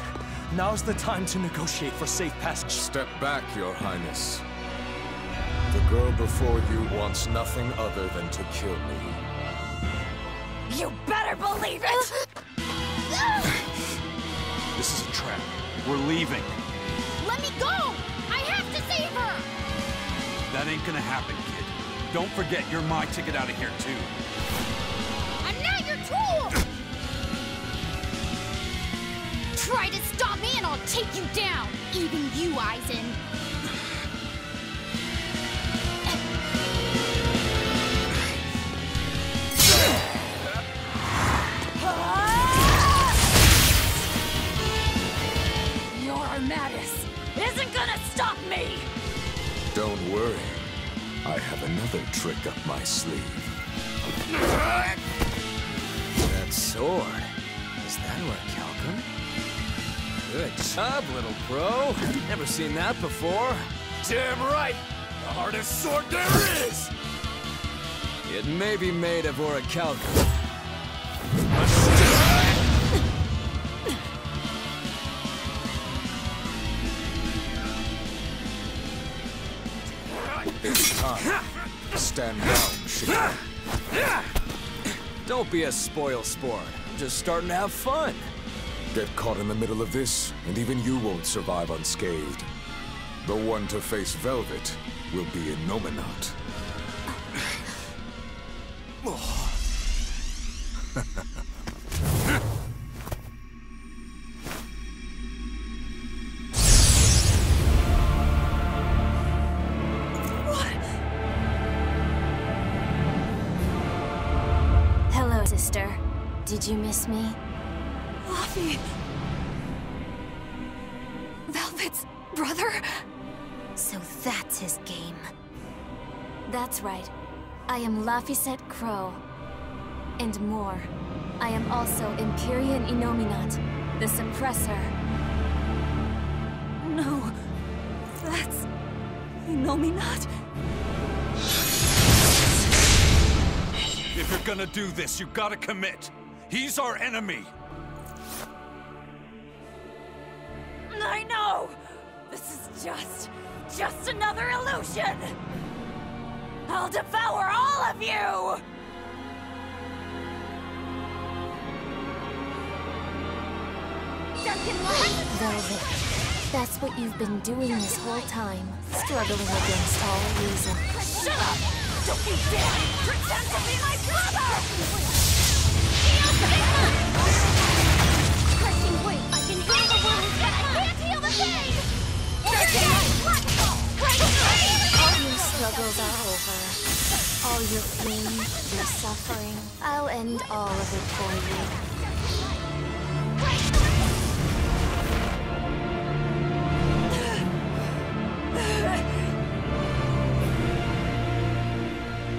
now's the time to negotiate for safe passage. Step back, Your Highness. The girl before you wants nothing other than to kill me. You better believe it! This is a trap. We're leaving. Let me go! I have to save her! That ain't gonna happen, kid. Don't forget you're my ticket out of here, too. I'm not your tool! Try to stop me and I'll take you down! Even you, Eisen. Your Armatus isn't gonna stop me! Don't worry. I have another trick up my sleeve. That sword. Is that Orichalcum? Good job, little pro. Never seen that before. Damn right! The hardest sword there is! It may be made of Orichalcum. It's time. Stand down, Shika. Don't be a spoil sport. I'm just starting to have fun. Get caught in the middle of this, and even you won't survive unscathed. The one to face Velvet will be Innominat. Hello, sister. Did you miss me? Laffy! Velvet's brother? So that's his game. That's right. I am Laphicet Crow. And more. I am also Empyrean Innominat the Suppressor. No. That's... Innominat? If you're gonna do this, you gotta commit. He's our enemy. I know! This is just another illusion! I'll devour all of you! Velvet, that's what you've been doing this whole time. Struggling against all reason. Shut up! Don't you dare pretend to be my brother! Pressing weight, I can heal the wounds, but I can't heal the pain! All your struggles are over. All your pain, your suffering. I'll end all of it for you.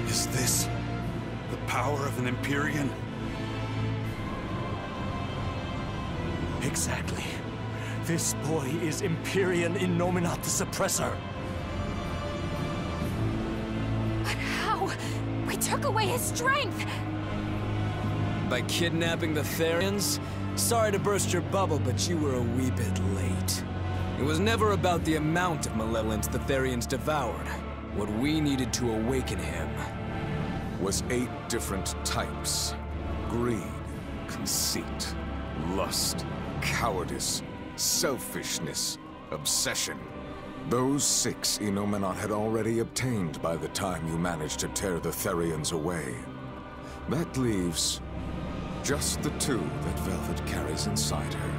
Is this the power of an Empyrean? Exactly. This boy is Empyrean Innominat the Suppressor. But how? We took away his strength! By kidnapping the Therians? Sorry to burst your bubble, but you were a wee bit late. It was never about the amount of malevolence the Therians devoured. What we needed to awaken him was 8 different types. Greed, conceit, lust, cowardice, selfishness, obsession. Those 6 Innominat had already obtained by the time you managed to tear the Therians away. That leaves just the 2 that Velvet carries inside her.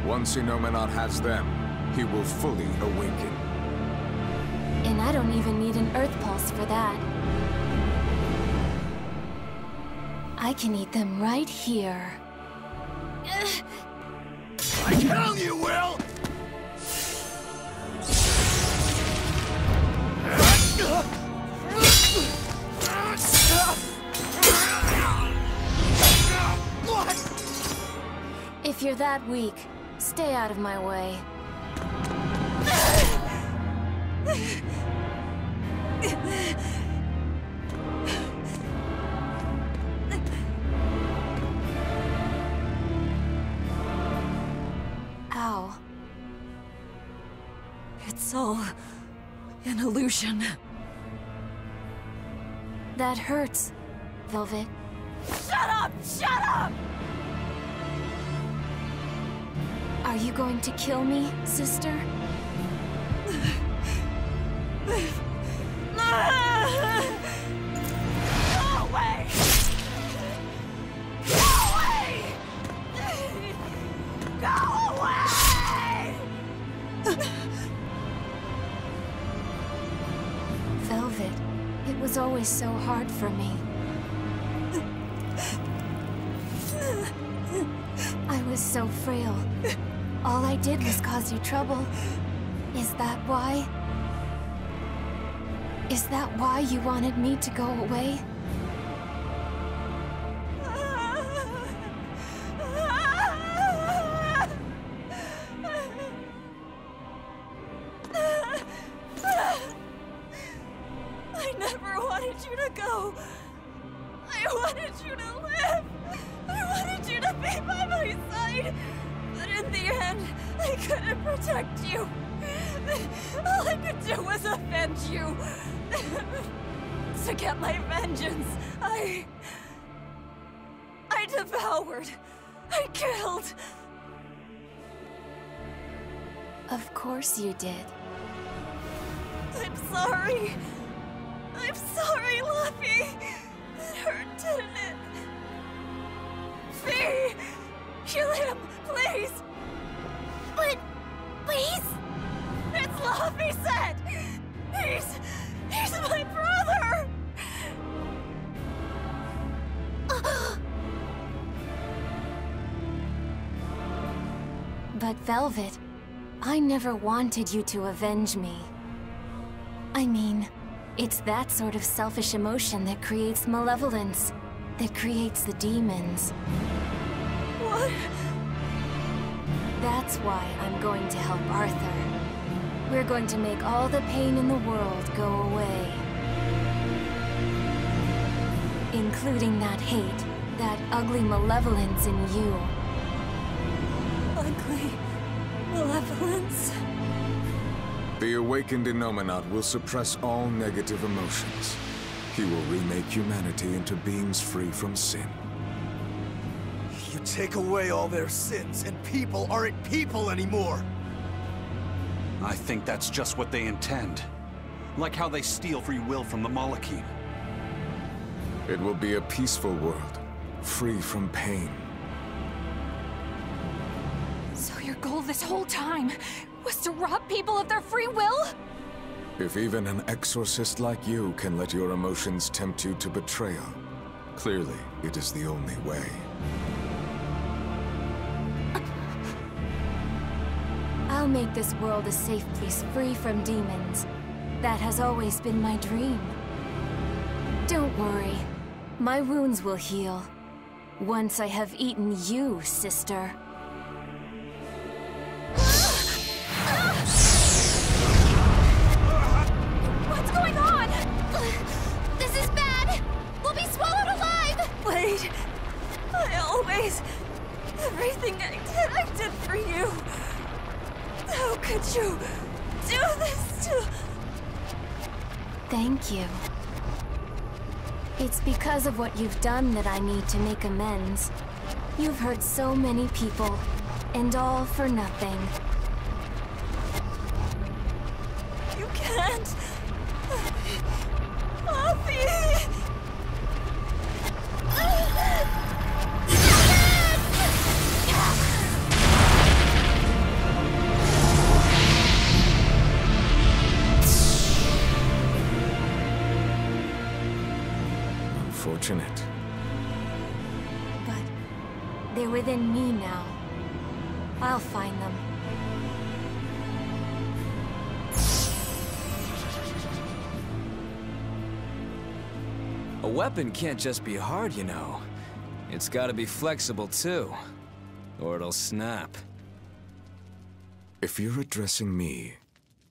Once Innominat has them, he will fully awaken. And I don't even need an Earth Pulse for that. I can eat them right here. I tell you, Will! If you're that weak, stay out of my way. Ow. It's all an illusion. That hurts, Velvet. Shut up! Shut up! Are you going to kill me, sister? Go away! Go away! Go away! Velvet, it was always so hard for me. I was so frail. All I did was cause you trouble. Is that why? Is that why you wanted me to go away? I never wanted you to go. I wanted you to live. I wanted you to be by my side. But in the end, I couldn't protect you. All I could do was avenge you. To get my vengeance, I devoured. I killed. Of course you did. I'm sorry. I'm sorry, Laffy. It hurt Kill him, please! But he's... It's love, he said! He's my brother! But Velvet, I never wanted you to avenge me. I mean, it's that sort of selfish emotion that creates malevolence, that creates the demons. What? That's why I'm going to help Arthur. We're going to make all the pain in the world go away. Including that hate, that ugly malevolence in you. Ugly malevolence? The awakened Innominat will suppress all negative emotions. He will remake humanity into beings free from sin. You take away all their sins, and people aren't people anymore! I think that's just what they intend. Like how they steal free will from the Malachim. It will be a peaceful world, free from pain. So your goal this whole time was to rob people of their free will? If even an exorcist like you can let your emotions tempt you to betrayal, clearly it is the only way. I'll make this world a safe place free from demons. That has always been my dream. Don't worry. My wounds will heal. Once I have eaten you, sister. What's going on? This is bad! We'll be swallowed alive! Wait. Everything I did for you. How could you do this to... Thank you. It's because of what you've done that I need to make amends. You've hurt so many people, and all for nothing. You can't... Poppy! Unfortunate. But they're within me now. I'll find them. A weapon can't just be hard, you know. It's gotta be flexible, too. Or it'll snap. If you're addressing me,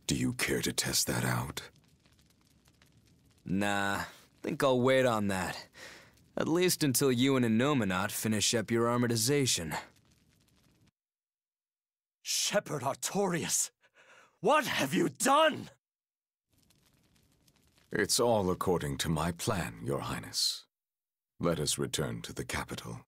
do you care to test that out? Nah, think I'll wait on that. At least until you and Innominat finish up your armorization. Shepherd Artorias, what have you done? It's all according to my plan, Your Highness. Let us return to the capital.